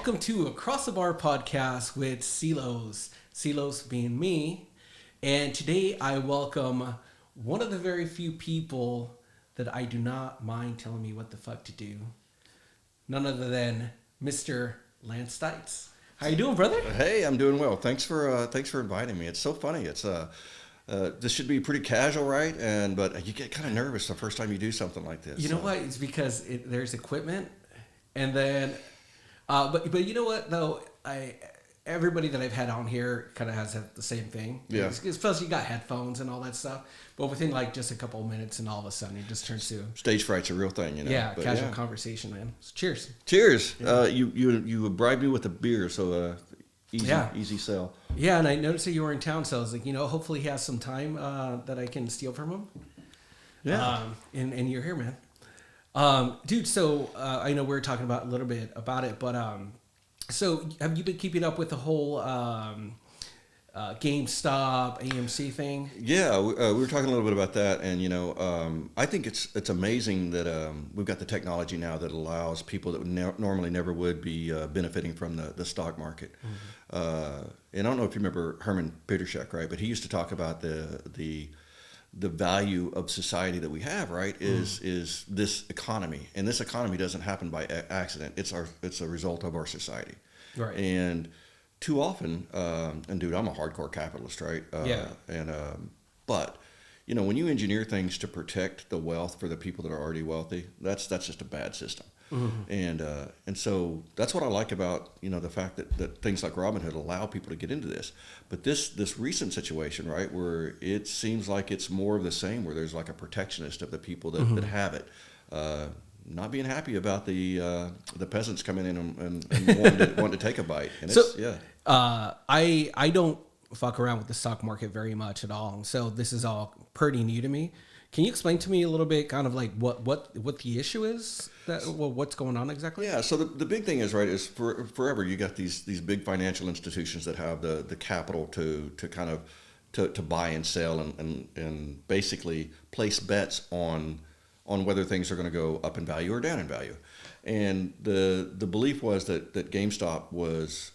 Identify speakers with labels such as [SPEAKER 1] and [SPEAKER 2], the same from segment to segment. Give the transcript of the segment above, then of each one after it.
[SPEAKER 1] welcome to Across the Bar podcast with stonks. Stonks being me. And today I welcome one of the very few people that I do not mind telling me what the fuck to do. None other than Mr. Lance Stites. How you doing, brother?
[SPEAKER 2] Hey, I'm doing well. Thanks for inviting me. It's so funny. It's this should be pretty casual, right? But you get kind of nervous the first time you do something like this.
[SPEAKER 1] You know what? It's because there's equipment, and then, but you know what though? Everybody that I've had on here kind of has the same thing.
[SPEAKER 2] Yeah.
[SPEAKER 1] Especially you got headphones and all that stuff. But within like just a couple of minutes, and all of a sudden it just turns to
[SPEAKER 2] stage fright's a real thing, you know.
[SPEAKER 1] Yeah, but casual conversation, man. So cheers.
[SPEAKER 2] Cheers.
[SPEAKER 1] Yeah.
[SPEAKER 2] You bribed me with a beer, so easy sell.
[SPEAKER 1] Yeah, and I noticed that you were in town, so I was like, hopefully he has some time that I can steal from him.
[SPEAKER 2] Yeah.
[SPEAKER 1] And you're here, man. Dude, so I know we were talking about a little bit about it, but so have you been keeping up with the whole GameStop, AMC thing?
[SPEAKER 2] Yeah, we were talking a little bit about that, and I think it's amazing that we've got the technology now that allows people that normally never would be benefiting from the stock market. Mm-hmm. And I don't know if you remember Herman Petershek, right? But he used to talk about the value of society that we have, right? Is this economy, and this economy doesn't happen by accident. It's a result of our society,
[SPEAKER 1] right?
[SPEAKER 2] And too often, and dude, I'm a hardcore capitalist, right? But when you engineer things to protect the wealth for the people that are already wealthy, that's just a bad system. Mm-hmm. And so that's what I like about the fact that things like Robinhood allow people to get into this. But this recent situation, right, where it seems like it's more of the same, where there's like a protectionist of the people that, that have it. Not being happy about the peasants coming in and wanting to take a bite. And
[SPEAKER 1] I don't fuck around with the stock market very much at all. So this is all pretty new to me. Can you explain to me a little bit kind of like what the issue is? What's going on exactly?
[SPEAKER 2] Yeah, so the big thing is, right, is forever you got these big financial institutions that have the capital to kind of to buy and sell and basically place bets on whether things are going to go up in value or down in value. And the belief was that GameStop was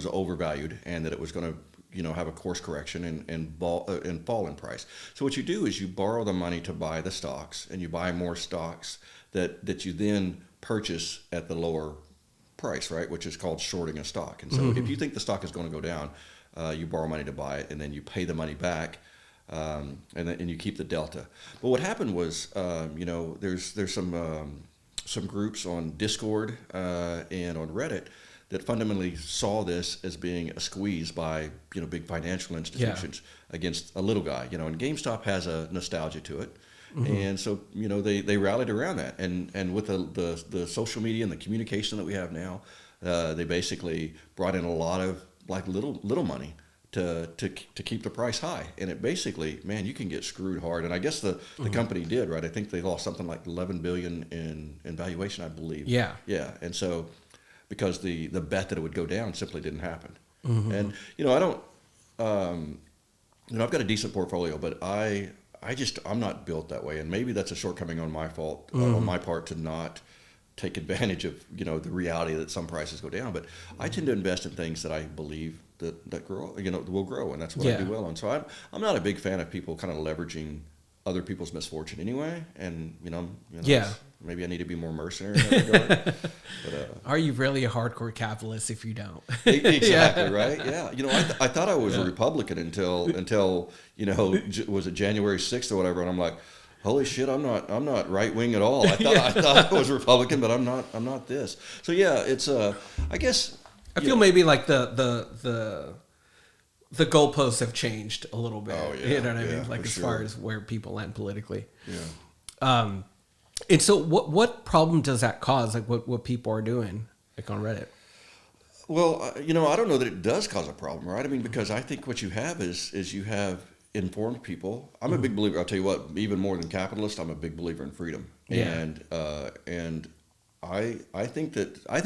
[SPEAKER 2] overvalued and that it was going to have a course correction and fall in price. So what you do is you borrow the money to buy the stocks, and you buy more stocks that you then purchase at the lower price, right? Which is called shorting a stock. And so if you think the stock is going to go down, you borrow money to buy it, and then you pay the money back, and you keep the delta. But what happened was, there's some groups on Discord and on Reddit that fundamentally saw this as being a squeeze by big financial institutions against a little guy. And GameStop has a nostalgia to it, and so they rallied around that. And with the social media and the communication that we have now, they basically brought in a lot of like little money to keep the price high. And it basically, man, you can get screwed hard. And I guess the company did, right? I think they lost something like $11 billion in valuation, I believe.
[SPEAKER 1] Yeah.
[SPEAKER 2] And so, because the bet that it would go down simply didn't happen. And I don't I've got a decent portfolio, but I'm not built that way, and maybe that's a shortcoming on my fault on my part to not take advantage of the reality that some prices go down. But I tend to invest in things that I believe that grow, will grow, and that's what I do well on. So I'm not a big fan of people kind of leveraging other people's misfortune anyway, and maybe I need to be more mercenary in that regard. But,
[SPEAKER 1] are you really a hardcore capitalist if you don't?
[SPEAKER 2] Exactly, right? Yeah. I thought I was a Republican until was it January 6th or whatever, and I'm like, holy shit, I'm not right wing at all. I thought I was Republican, but I'm not this. So yeah, it's I guess
[SPEAKER 1] I feel maybe like the goalposts have changed a little bit.
[SPEAKER 2] Oh, yeah,
[SPEAKER 1] you know what I mean? Like as far as where people land politically. Yeah. And so what problem does that cause? Like what people are doing like on Reddit?
[SPEAKER 2] Well, I don't know that it does cause a problem, right? I mean, because I think what you have is you have informed people. I'm a big believer. I'll tell you what, even more than capitalist, I'm a big believer in freedom.
[SPEAKER 1] Yeah.
[SPEAKER 2] And I think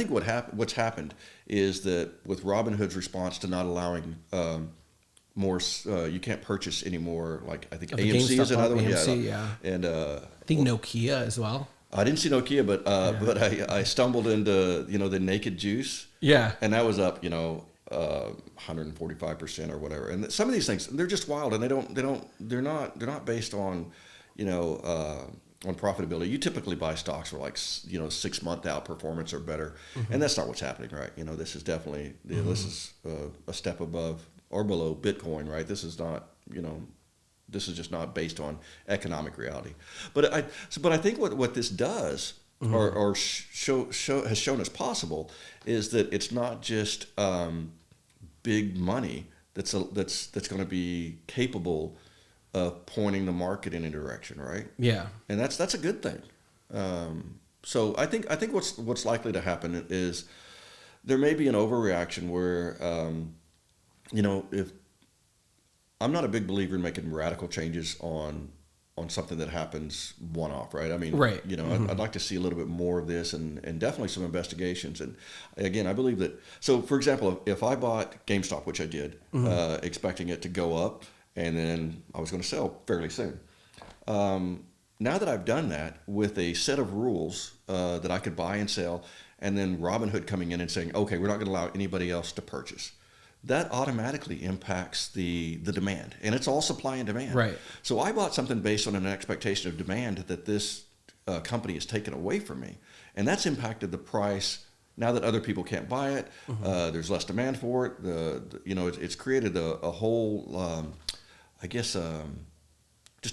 [SPEAKER 2] what's happened is that with Robinhood's response to not allowing more, you can't purchase anymore. Like I think AMC is another one.
[SPEAKER 1] AMC, yeah.
[SPEAKER 2] And
[SPEAKER 1] I think Nokia as well.
[SPEAKER 2] I didn't see Nokia, but I stumbled into the Naked Juice,
[SPEAKER 1] Yeah.
[SPEAKER 2] and that was up 145% or whatever. And some of these things, they're just wild, and they're not based on on profitability. You typically buy stocks for like 6 month out performance or better, and that's not what's happening, right? This is definitely this is a step above or below Bitcoin, right? This is not this is just not based on economic reality. But I think what this does or has shown us possible is that it's not just big money that's going to be capable of pointing the market in a direction, right?
[SPEAKER 1] Yeah.
[SPEAKER 2] And that's a good thing. So I think what's likely to happen is there may be an overreaction where if I'm not a big believer in making radical changes on something that happens one off, right? I mean,
[SPEAKER 1] right.
[SPEAKER 2] I'd like to see a little bit more of this and definitely some investigations. And again, I believe that. So, for example, if I bought GameStop, which I did, expecting it to go up, and then I was going to sell fairly soon. Now that I've done that with a set of rules that I could buy and sell, and then Robinhood coming in and saying, okay, we're not going to allow anybody else to purchase, that automatically impacts the demand. And it's all supply and demand.
[SPEAKER 1] Right.
[SPEAKER 2] So I bought something based on an expectation of demand that this company has taken away from me. And that's impacted the price. Now that other people can't buy it, there's less demand for it. It's created a whole, just a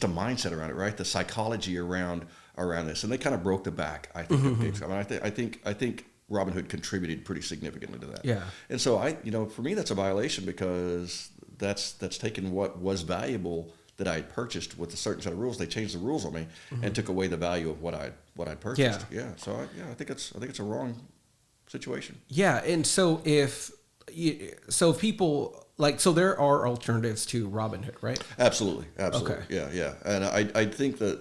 [SPEAKER 2] mindset around it, right? The psychology around this, and they kind of broke the back. I think. I think Robinhood contributed pretty significantly to that.
[SPEAKER 1] Yeah.
[SPEAKER 2] And so for me, that's a violation because that's taken what was valuable that I had purchased with a certain set of rules. They changed the rules on me and took away the value of what I'd purchased.
[SPEAKER 1] Yeah.
[SPEAKER 2] So I think it's a wrong situation.
[SPEAKER 1] Yeah, and so if people. So there are alternatives to Robinhood, right?
[SPEAKER 2] Absolutely.
[SPEAKER 1] Okay.
[SPEAKER 2] Yeah. And I think that,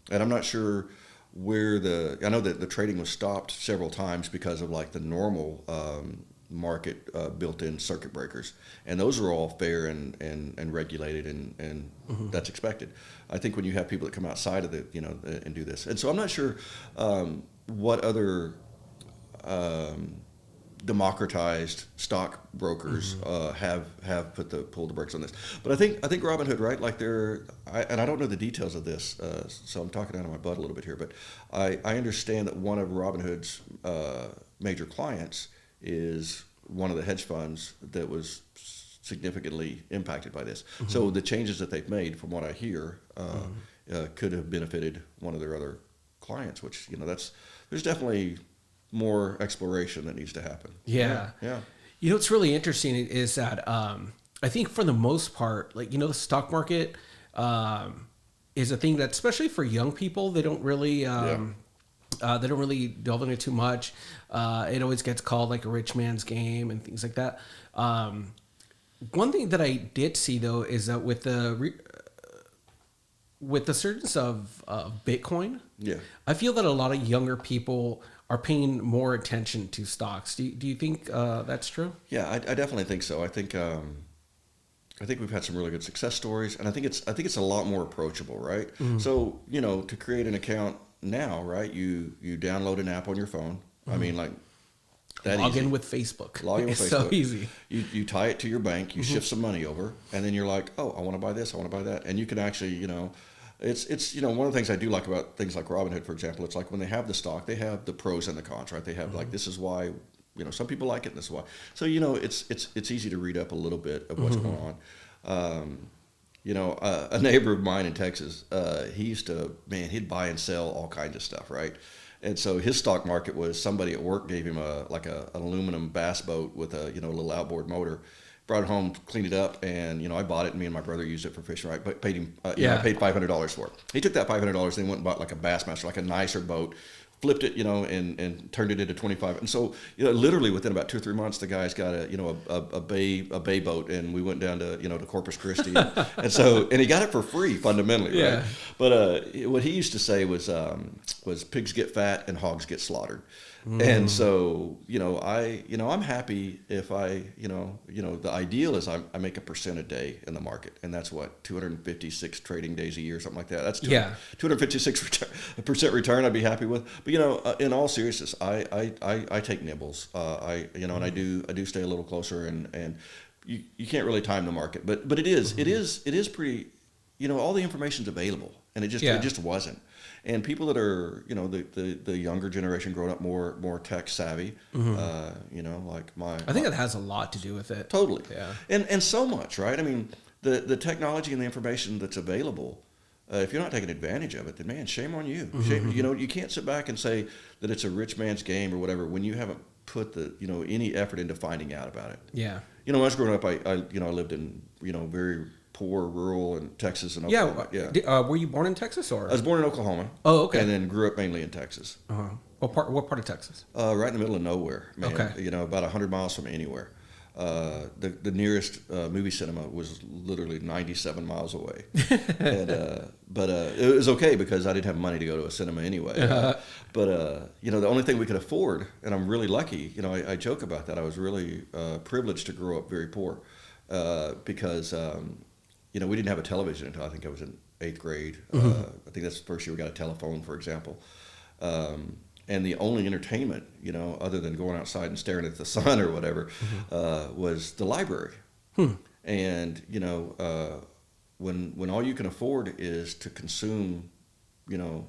[SPEAKER 2] and I'm not sure where I know that the trading was stopped several times because of like the normal market built-in circuit breakers, and those are all fair and regulated and that's expected. I think when you have people that come outside of and do this, and so I'm not sure what other democratized stock brokers have pulled the brakes on this. But I think Robinhood, right? Like I don't know the details of this, so I'm talking out of my butt a little bit here. But I understand that one of Robinhood's major clients is one of the hedge funds that was significantly impacted by this. So the changes that they've made, from what I hear, could have benefited one of their other clients. Which there's definitely more exploration that needs to happen.
[SPEAKER 1] Yeah. What's really interesting is that I think for the most part, the stock market is a thing that, especially for young people, they don't really delve into too much. It always gets called like a rich man's game and things like that. One thing that I did see though is that with the surge of Bitcoin, I feel that a lot of younger people are paying more attention to stocks. Do you think that's true?
[SPEAKER 2] Yeah, I definitely think so. I think we've had some really good success stories, and I think it's a lot more approachable, right? So to create an account now, right? You download an app on your phone. I mean, like that. Log in
[SPEAKER 1] with Facebook.
[SPEAKER 2] It's
[SPEAKER 1] so easy.
[SPEAKER 2] You tie it to your bank. You shift some money over, and then you're like, oh, I want to buy this. I want to buy that, and you can actually It's one of the things I do like about things like Robinhood, for example. It's like when they have the stock, they have the pros and the cons, right? They have like, this is why some people like it, and this is why. So it's easy to read up a little bit of what's going on. A neighbor of mine in Texas, he used to, he'd buy and sell all kinds of stuff, right? And so his stock market was somebody at work gave him an aluminum bass boat with a little outboard motor. Brought it home, cleaned it up, and I bought it. And me and my brother used it for fishing. Right, but paid him. I paid $500 for it. He took that $500 and went and bought like a Bassmaster, like a nicer boat, flipped it, and turned it into 25. And so, literally within about 2 or 3 months, the guy's got a bay boat, and we went down to Corpus Christi, and he got it for free fundamentally, right? But what he used to say was pigs get fat and hogs get slaughtered. And so, I'm happy if the ideal is I make a % a day in the market. And that's what, 256 trading days a year, something like that. That's 256% return I'd be happy with. But, in all seriousness, I take nibbles. And I do stay a little closer and you can't really time the market, but it is pretty, all the information's available and it just wasn't. And people that are, the younger generation growing up more tech savvy, like
[SPEAKER 1] I think it has a lot to do with it.
[SPEAKER 2] Totally.
[SPEAKER 1] Yeah.
[SPEAKER 2] And so much, right? I mean, the technology and the information that's available, if you're not taking advantage of it, then man, shame on you. Shame, you can't sit back and say that it's a rich man's game or whatever when you haven't put any effort into finding out about it.
[SPEAKER 1] Yeah.
[SPEAKER 2] When I was growing up, I lived in, very poor, rural in Texas and Oklahoma.
[SPEAKER 1] Yeah. Were you born in Texas or?
[SPEAKER 2] I was born in Oklahoma.
[SPEAKER 1] Oh, okay.
[SPEAKER 2] And then grew up mainly in Texas.
[SPEAKER 1] Uh-huh. What part of Texas?
[SPEAKER 2] Right in the middle of nowhere, man.
[SPEAKER 1] Okay.
[SPEAKER 2] About 100 miles from anywhere. The nearest movie cinema was literally 97 miles away. But it was okay because I didn't have money to go to a cinema anyway. But the only thing we could afford, and I'm really lucky, I joke about that. I was really privileged to grow up very poor because, we didn't have a television until I think I was in 8th grade. I think that's the first year we got a telephone, for example. And the only entertainment, other than going outside and staring at the sun or whatever, was the library. And, when all you can afford is to consume,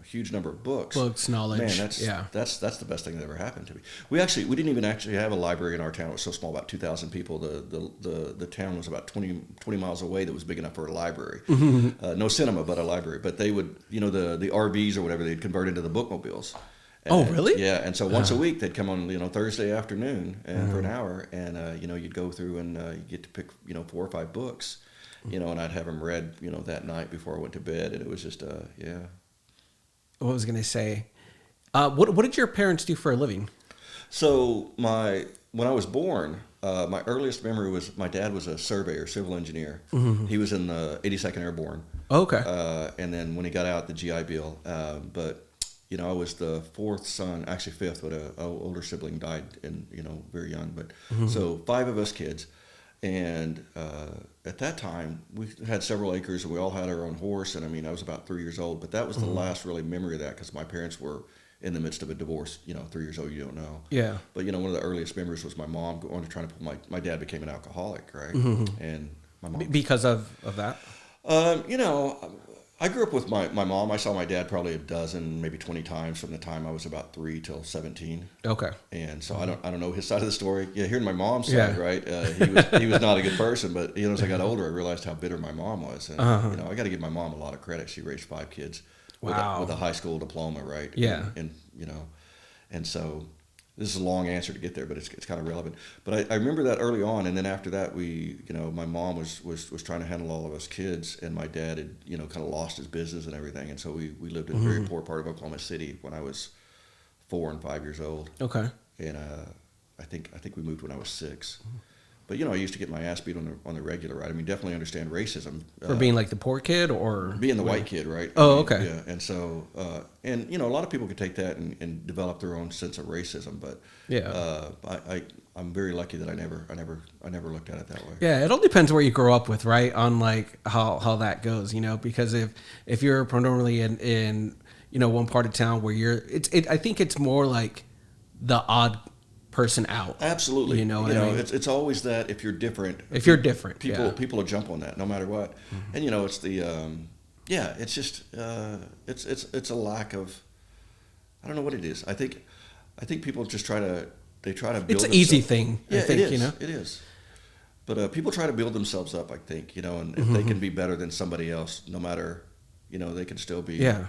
[SPEAKER 2] huge number of books,
[SPEAKER 1] knowledge.
[SPEAKER 2] Man, that's the best thing that ever happened to me. We didn't even actually have a library in our town. It was so small, about 2,000 people. The town was about 20 miles away. That was big enough for a library. No cinema, but a library. But they would, the RVs or whatever, they'd convert into the bookmobiles.
[SPEAKER 1] Oh, really?
[SPEAKER 2] Yeah, and so once a week they'd come on, Thursday afternoon and for an hour, and you'd go through and you get to pick 4 or 5 books, and I'd have them read, that night before I went to bed, and it was just yeah.
[SPEAKER 1] What was I going to say? What did your parents do for a living?
[SPEAKER 2] So when I was born, my earliest memory was my dad was a surveyor, civil engineer. He was in the 82nd Airborne.
[SPEAKER 1] Oh, okay.
[SPEAKER 2] And then when he got out, the GI Bill. But I was the 4th son, actually 5th, but an older sibling died very young. But so 5 of us kids. And at that time, we had several acres, and we all had our own horse. And I was about 3 years old, but that was the last really memory of that because my parents were in the midst of a divorce. 3 years old, you don't know. Yeah. But one of the earliest memories was my mom going to try to pull my dad became an alcoholic, right? And my mom
[SPEAKER 1] because of that.
[SPEAKER 2] I grew up with my mom. I saw my dad probably a dozen, maybe 20 times from the time I was about 3 till 17.
[SPEAKER 1] Okay.
[SPEAKER 2] And so I don't know his side of the story. Yeah, hearing my mom's side, right? He was not a good person, but as I got older, I realized how bitter my mom was. And I got to give my mom a lot of credit. She raised 5 kids with a high school diploma, right?
[SPEAKER 1] Yeah.
[SPEAKER 2] And so this is a long answer to get there, but it's kind of relevant. But I remember that early on, and then after that, my mom was trying to handle all of us kids, and my dad had kind of lost his business and everything, and so we lived in a very poor part of Oklahoma City when I was 4 and 5 years old. Okay. And I think we moved when I was 6. But I used to get my ass beat on the regular, right? Definitely understand racism
[SPEAKER 1] for being like the poor kid or
[SPEAKER 2] being the white kid, right?
[SPEAKER 1] Oh, okay.
[SPEAKER 2] Yeah, and so a lot of people could take that and develop their own sense of racism, but I'm very lucky that I never looked at it that way.
[SPEAKER 1] Yeah, it all depends where you grow up with, right? On like how that goes, because if you're predominantly in one part of town where I think it's more like the odd person out.
[SPEAKER 2] Absolutely.
[SPEAKER 1] You know what I mean?
[SPEAKER 2] It's always that if you're different.
[SPEAKER 1] If you're different,
[SPEAKER 2] people will jump on that no matter what. And it's the it's just it's a lack of, I don't know what it is. I think people just try to build.
[SPEAKER 1] It's an easy thing.
[SPEAKER 2] Yeah,
[SPEAKER 1] I think,
[SPEAKER 2] it is. It is. But people try to build themselves up, I think, and if they can be better than somebody else, no matter, they can still be.
[SPEAKER 1] Yeah.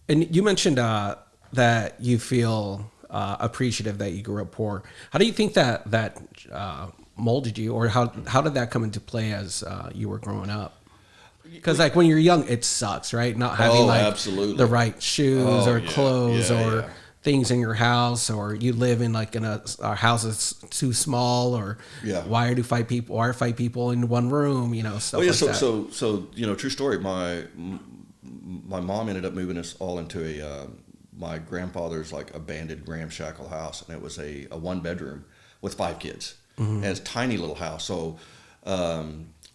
[SPEAKER 1] And you mentioned that you feel appreciative that you grew up poor. How do you think that molded you, or how did that come into play as you were growing up? Because like when you're young, it sucks, right? Not having
[SPEAKER 2] absolutely.
[SPEAKER 1] The right shoes or clothes or things in your house, or you live in like in a house that's too small, or why are 5 people in one room? Stuff like that.
[SPEAKER 2] So true story. My mom ended up moving us all into my grandfather's like abandoned ramshackle house, and it was a 1 bedroom with 5 kids, and it's a tiny little house. So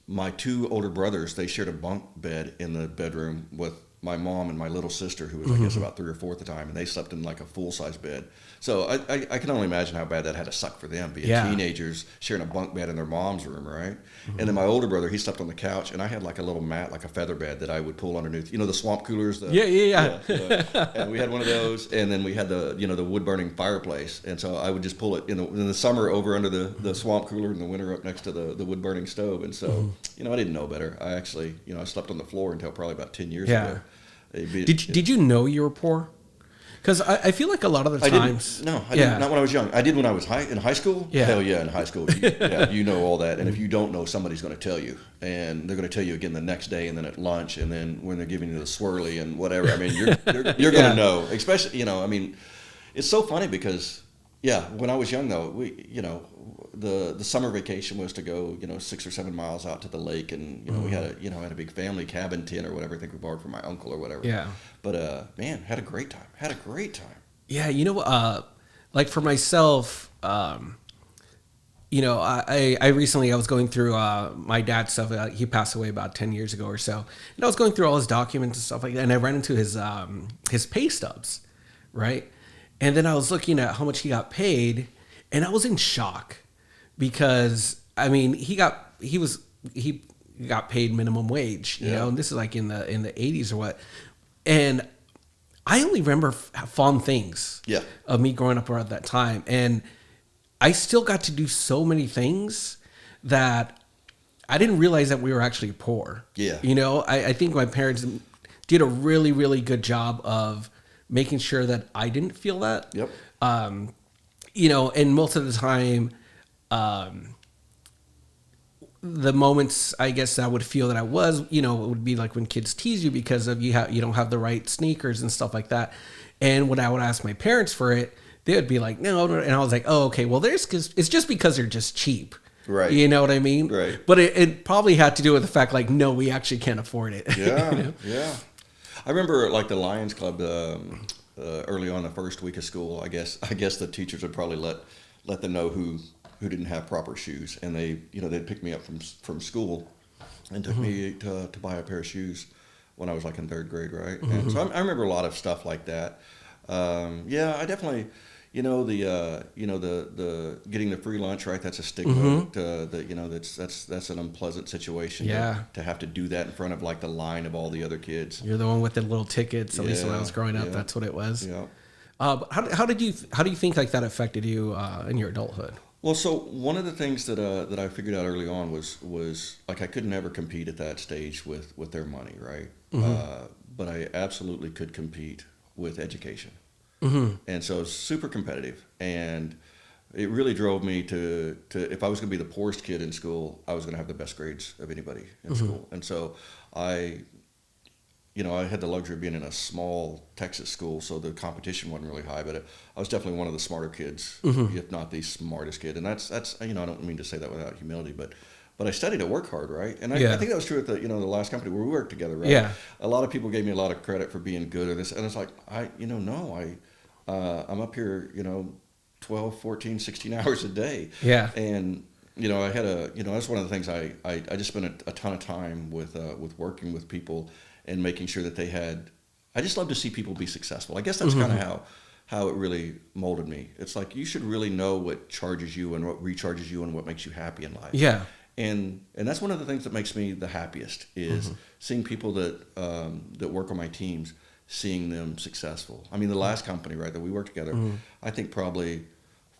[SPEAKER 2] my 2 older brothers, they shared a bunk bed in the bedroom with my mom and my little sister, who was I guess about 3 or 4 at the time, and they slept in like a full size bed. So I can only imagine how bad that had to suck for them, being teenagers sharing a bunk bed in their mom's room, right? And then my older brother, he slept on the couch, and I had like a little mat, like a feather bed that I would pull underneath. You know, the swamp coolers. And we had one of those, and then we had the wood burning fireplace, and so I would just pull it in the summer over under the swamp cooler, in the winter up next to the wood burning stove. And so I didn't know better. I actually I slept on the floor until probably about 10 years ago.
[SPEAKER 1] Did you know you were poor? Because I feel like a lot of the times...
[SPEAKER 2] I didn't. Not when I was young. I did when I was in high school.
[SPEAKER 1] Yeah.
[SPEAKER 2] Hell yeah, in high school. You know all that. And if you don't know, somebody's going to tell you. And they're going to tell you again the next day, and then at lunch, and then when they're giving you the swirly and whatever. I mean, you're going to know. Especially, it's so funny because, when I was young, though, the summer vacation was to go 6 or 7 miles out to the lake, and we had a big family cabin tent or whatever. I think we borrowed from my uncle or whatever. But man, had a great time. Like for myself, I recently, I was going through my dad's stuff. He passed away about 10 years ago or so, and I was going through all his documents and stuff like that, and I ran into his pay stubs, right? And then I was looking at how much he got paid, and I was in shock. Because he got paid minimum wage, and this is like in the 80s or what, and I only remember fond things of me growing up around that time, and I still got to do so many things that I didn't realize that we were actually poor. I think my parents did a really, really good job of making sure that I didn't feel that. And most of the time, the moments I guess I would feel that I was, it would be like when kids tease you because of you don't have the right sneakers and stuff like that. And when I would ask my parents for it, they would be like, no. And I was like, oh, okay, well, it's just because they're just cheap. Right.
[SPEAKER 1] You know what I mean?
[SPEAKER 2] Right.
[SPEAKER 1] But it probably had to do with the fact like, no, we actually can't afford it.
[SPEAKER 2] Yeah. Yeah. I remember like the Lions Club, early on the first week of school, I guess the teachers would probably let them know who didn't have proper shoes, and they'd pick me up from school and took me to buy a pair of shoes when I was like in 3rd grade, right? And so I remember a lot of stuff like that. I definitely, the getting the free lunch, right? That's a stigma. That's an unpleasant situation. To have to do that in front of like the line of all the other kids.
[SPEAKER 1] You're the one with the little tickets. At least when I was growing up, that's what it was. Yeah. How do you think like that affected you in your adulthood?
[SPEAKER 2] Well, so one of the things that I figured out early on was like I could never compete at that stage with their money, right? But I absolutely could compete with education, and so it's super competitive, and it really drove me to if I was going to be the poorest kid in school, I was going to have the best grades of anybody in school, and so I had the luxury of being in a small Texas school, so the competition wasn't really high, but I was definitely one of the smarter kids, if not the smartest kid. And that's I don't mean to say that without humility, but I studied to work hard, right? And I think that was true at the the last company where we worked together, right? Yeah. A lot of people gave me a lot of credit for being good at this, and it's like I'm up here 12, 14, 16 hours a day.
[SPEAKER 1] Yeah.
[SPEAKER 2] And I had that's one of the things I just spent a ton of time with working with people and making sure that they had. I just love to see people be successful. I guess that's kind of how it really molded me. It's like you should really know what charges you and what recharges you and what makes you happy in life.
[SPEAKER 1] Yeah.
[SPEAKER 2] And that's one of the things that makes me the happiest is seeing people that work on my teams, seeing them successful. I mean, the last company, right, that we worked together, I think probably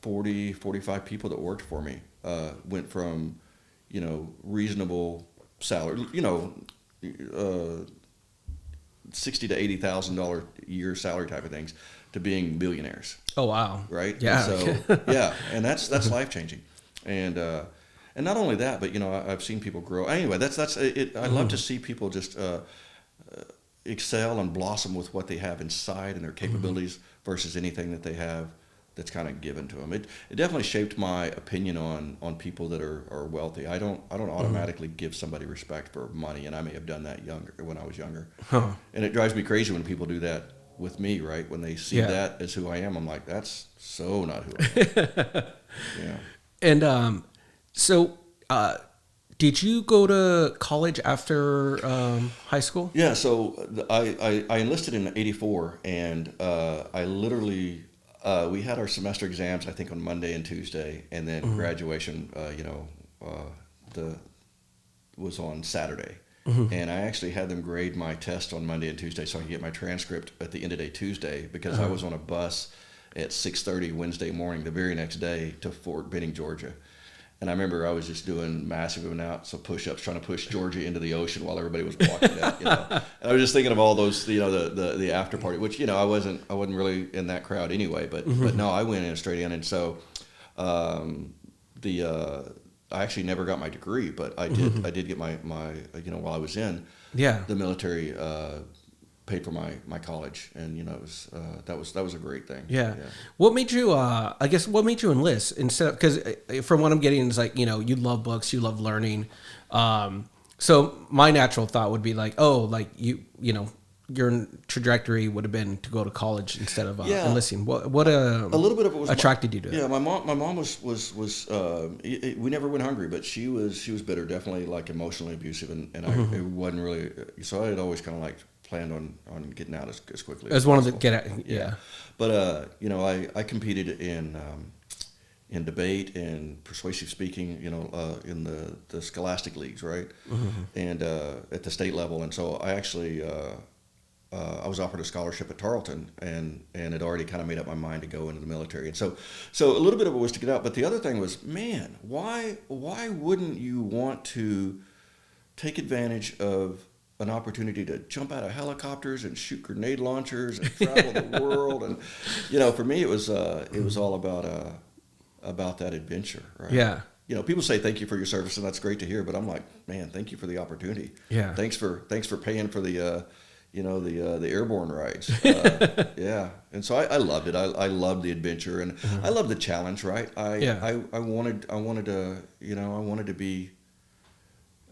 [SPEAKER 2] 40, 45 people that worked for me went from, reasonable salary, $60,000 to $80,000 a year salary type of things to being millionaires.
[SPEAKER 1] Oh wow!
[SPEAKER 2] Right?
[SPEAKER 1] Yeah.
[SPEAKER 2] And so and that's life changing, and not only that, but I've seen people grow. Anyway, that's it. I love to see people just excel and blossom with what they have inside and their capabilities versus anything that they have that's kind of given to them. It definitely shaped my opinion on people that are wealthy. I don't automatically give somebody respect for money, and I may have done that when I was younger. And it drives me crazy when people do that with me, right? When they see
[SPEAKER 1] Yeah.
[SPEAKER 2] that as who I am, I'm like, that's so not who I am. Yeah.
[SPEAKER 1] And so, did you go to college after high school?
[SPEAKER 2] Yeah, so I enlisted in '84, and I literally we had our semester exams I think on Monday and Tuesday, and then graduation the was on Saturday, and I actually had them grade my test on Monday and Tuesday so I could get my transcript at the end of day Tuesday because I was on a bus at 6:30 Wednesday morning the very next day to Fort Benning, Georgia. And I remember I was just doing massive amounts of push-ups, trying to push Georgia into the ocean while everybody was walking that, And I was just thinking of all those, the after party, which, I wasn't really in that crowd anyway. But no, I went in straight in, and so I actually never got my degree, but I did get my while I was in the military. Paid for my college, and it was that was a great thing.
[SPEAKER 1] Yeah. What made you? I guess what made you enlist instead? Because from what I'm getting is like you love books, you love learning. So my natural thought would be like, oh, like your trajectory would have been to go to college instead of enlisting. What a little bit of it was attracted you to it?
[SPEAKER 2] Yeah, my mom was we never went hungry, but she was bitter, definitely like emotionally abusive, and I wasn't really. So I had always kind of like planned on getting out as quickly
[SPEAKER 1] as one of the get out. Yeah.
[SPEAKER 2] But I competed in debate and persuasive speaking, in the scholastic leagues, right? And at the state level, and so I actually I was offered a scholarship at Tarleton, and had already kind of made up my mind to go into the military, and so a little bit of it was to get out, but the other thing was, man, why wouldn't you want to take advantage of an opportunity to jump out of helicopters and shoot grenade launchers and travel the world, and for me it was all about that adventure, right?
[SPEAKER 1] Yeah.
[SPEAKER 2] People say thank you for your service, and that's great to hear, but I'm like, man, thank you for the opportunity.
[SPEAKER 1] Yeah.
[SPEAKER 2] Thanks for paying for the the airborne rides. Yeah. And so I loved it. I loved the adventure, and I loved the challenge, right? I wanted to be.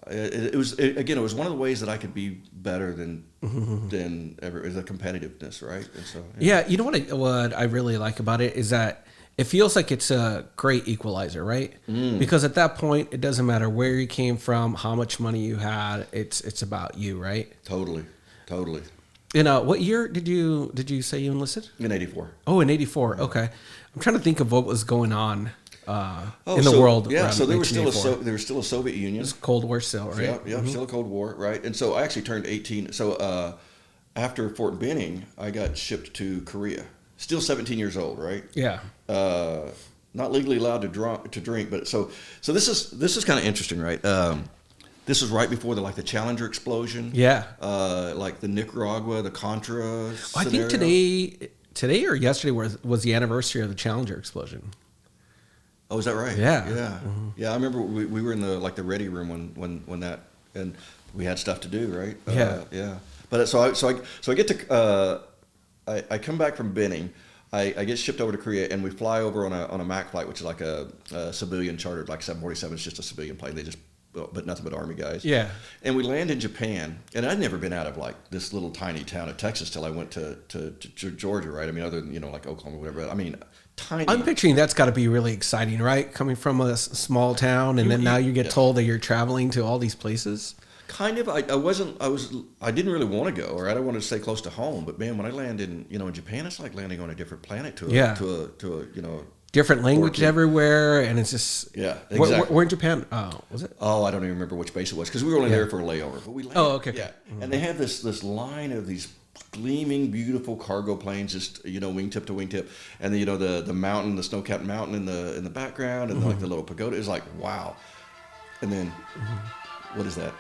[SPEAKER 2] It was one of the ways that I could be better than ever, is the competitiveness, right? And so
[SPEAKER 1] you know what I really like about it is that it feels like it's a great equalizer, right? Because at that point it doesn't matter where you came from, how much money you had, it's about you, right?
[SPEAKER 2] Totally.
[SPEAKER 1] What year did you say you enlisted?
[SPEAKER 2] In '84.
[SPEAKER 1] Oh, in '84. Okay, I'm trying to think of what was going on in the world.
[SPEAKER 2] Yeah, so there was still a Soviet Union.
[SPEAKER 1] It was Cold War still, right?
[SPEAKER 2] Yeah, still a Cold War, right? And so I actually turned 18. So after Fort Benning, I got shipped to Korea. Still 17 years old, right?
[SPEAKER 1] Yeah.
[SPEAKER 2] Not legally allowed to drink, but so this is kind of interesting, right? This was right before the Challenger explosion.
[SPEAKER 1] Yeah.
[SPEAKER 2] Like the Nicaragua, the Contra scenario.
[SPEAKER 1] I think today or yesterday was the anniversary of the Challenger explosion.
[SPEAKER 2] Oh, is that right?
[SPEAKER 1] Yeah.
[SPEAKER 2] Yeah. Yeah, I remember we were in the ready room when that, and we had stuff to do, right? Yeah. But so I get to I come back from Benning. I get shipped over to Korea, and we fly over on a MAC flight, which is like a civilian chartered, like 747. It's just a civilian plane. But nothing but Army guys.
[SPEAKER 1] Yeah.
[SPEAKER 2] And we land in Japan, and I'd never been out of this little tiny town of Texas till I went to Georgia, right? I mean, other than like Oklahoma, or whatever. I mean, tiny.
[SPEAKER 1] I'm picturing that's got to be really exciting, right? Coming from a small town, and then now you get told that you're traveling to all these places.
[SPEAKER 2] Kind of. I didn't really want to go, right? I wanted to stay close to home. But man, when I landed in Japan, it's like landing on a different planet to a
[SPEAKER 1] different language everywhere, and it's just
[SPEAKER 2] exactly.
[SPEAKER 1] Where in Japan? Was it?
[SPEAKER 2] Oh, I don't even remember which base it was because we were only there for a layover. But we landed.
[SPEAKER 1] Oh, okay.
[SPEAKER 2] Yeah, and they had this line of these gleaming, beautiful cargo planes, just wingtip to wingtip, and the mountain, the snow-capped mountain in the background, and the little pagoda. It's like wow, and then what is that?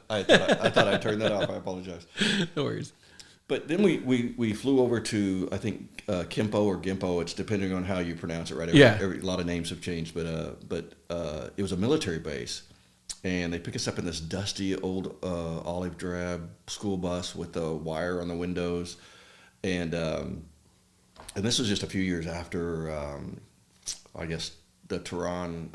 [SPEAKER 2] I thought I turned that off. I apologize.
[SPEAKER 1] No worries.
[SPEAKER 2] But then we flew over to, I think, Kimpo or Gimpo. It's depending on how you pronounce it, right? A lot of names have changed, but it was a military base, and they pick us up in this dusty old olive drab school bus with a wire on the windows, and this was just a few years after, I guess, the Tehran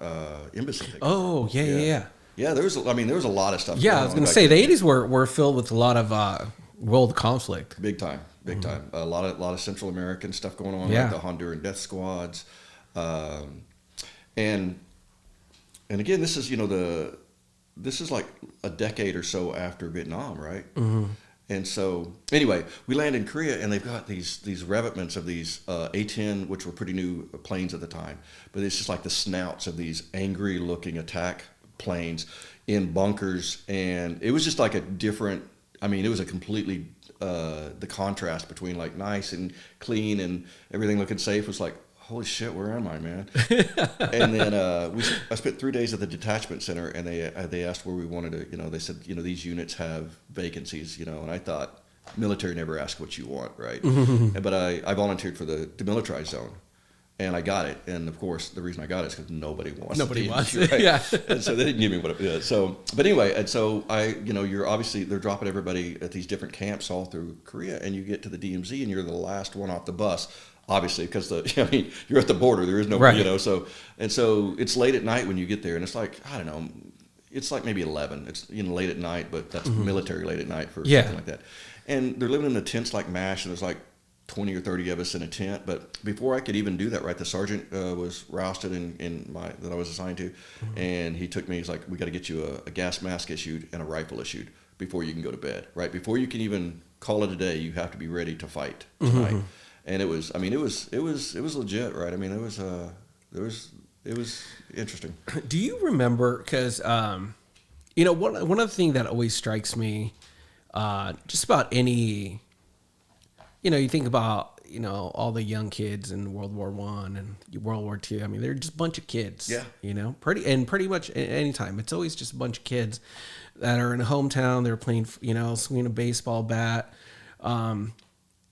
[SPEAKER 2] embassy.
[SPEAKER 1] Oh, yeah.
[SPEAKER 2] Yeah, there was a lot of stuff.
[SPEAKER 1] Yeah,
[SPEAKER 2] going
[SPEAKER 1] I was
[SPEAKER 2] on
[SPEAKER 1] going to
[SPEAKER 2] back
[SPEAKER 1] say
[SPEAKER 2] then.
[SPEAKER 1] the 80s were filled with a lot of world conflict.
[SPEAKER 2] Big time, big time. A lot of Central American stuff going on,
[SPEAKER 1] Yeah.
[SPEAKER 2] like the Honduran death squads, um, and again, this is this is like a decade or so after Vietnam, right? And so anyway, we land in Korea, and they've got these revetments of these A-10, which were pretty new planes at the time, but it's just like the snouts of these angry looking attack planes in bunkers, and it was just like a different. I mean, it was a completely the contrast between like nice and clean and everything looking safe was like, holy shit, where am I, man? And then I spent 3 days at the detachment center, and they asked where we wanted to, they said, these units have vacancies, and I thought, military never asks what you want, right? But I volunteered for the demilitarized zone, and I got it. And of course, the reason I got it is because nobody wants it, right?
[SPEAKER 1] Yeah.
[SPEAKER 2] And so they didn't give me what it was. So, but anyway, and so you're obviously, they're dropping everybody at these different camps all through Korea, and you get to the DMZ, and you're the last one off the bus. Obviously, because you're at the border, there is no,
[SPEAKER 1] right.
[SPEAKER 2] So it's late at night when you get there, and it's like, I don't know, it's like maybe 11. It's late at night, but that's military late at night for something like that. And they're living in the tents like MASH, and there's like 20 or 30 of us in a tent. But before I could even do that, right, the sergeant was rousted that I was assigned to, and he took me. He's like, we got to get you a gas mask issued and a rifle issued before you can go to bed, right? Before you can even call it a day, you have to be ready to fight tonight. And it was legit, right? I mean, it was interesting.
[SPEAKER 1] Do you remember? Because one of the things that always strikes me, just about any, you think about all the young kids in World War I and World War II. I mean, they're just a bunch of kids.
[SPEAKER 2] Yeah.
[SPEAKER 1] Pretty much any time, it's always just a bunch of kids that are in a hometown. They're playing, swinging a baseball bat.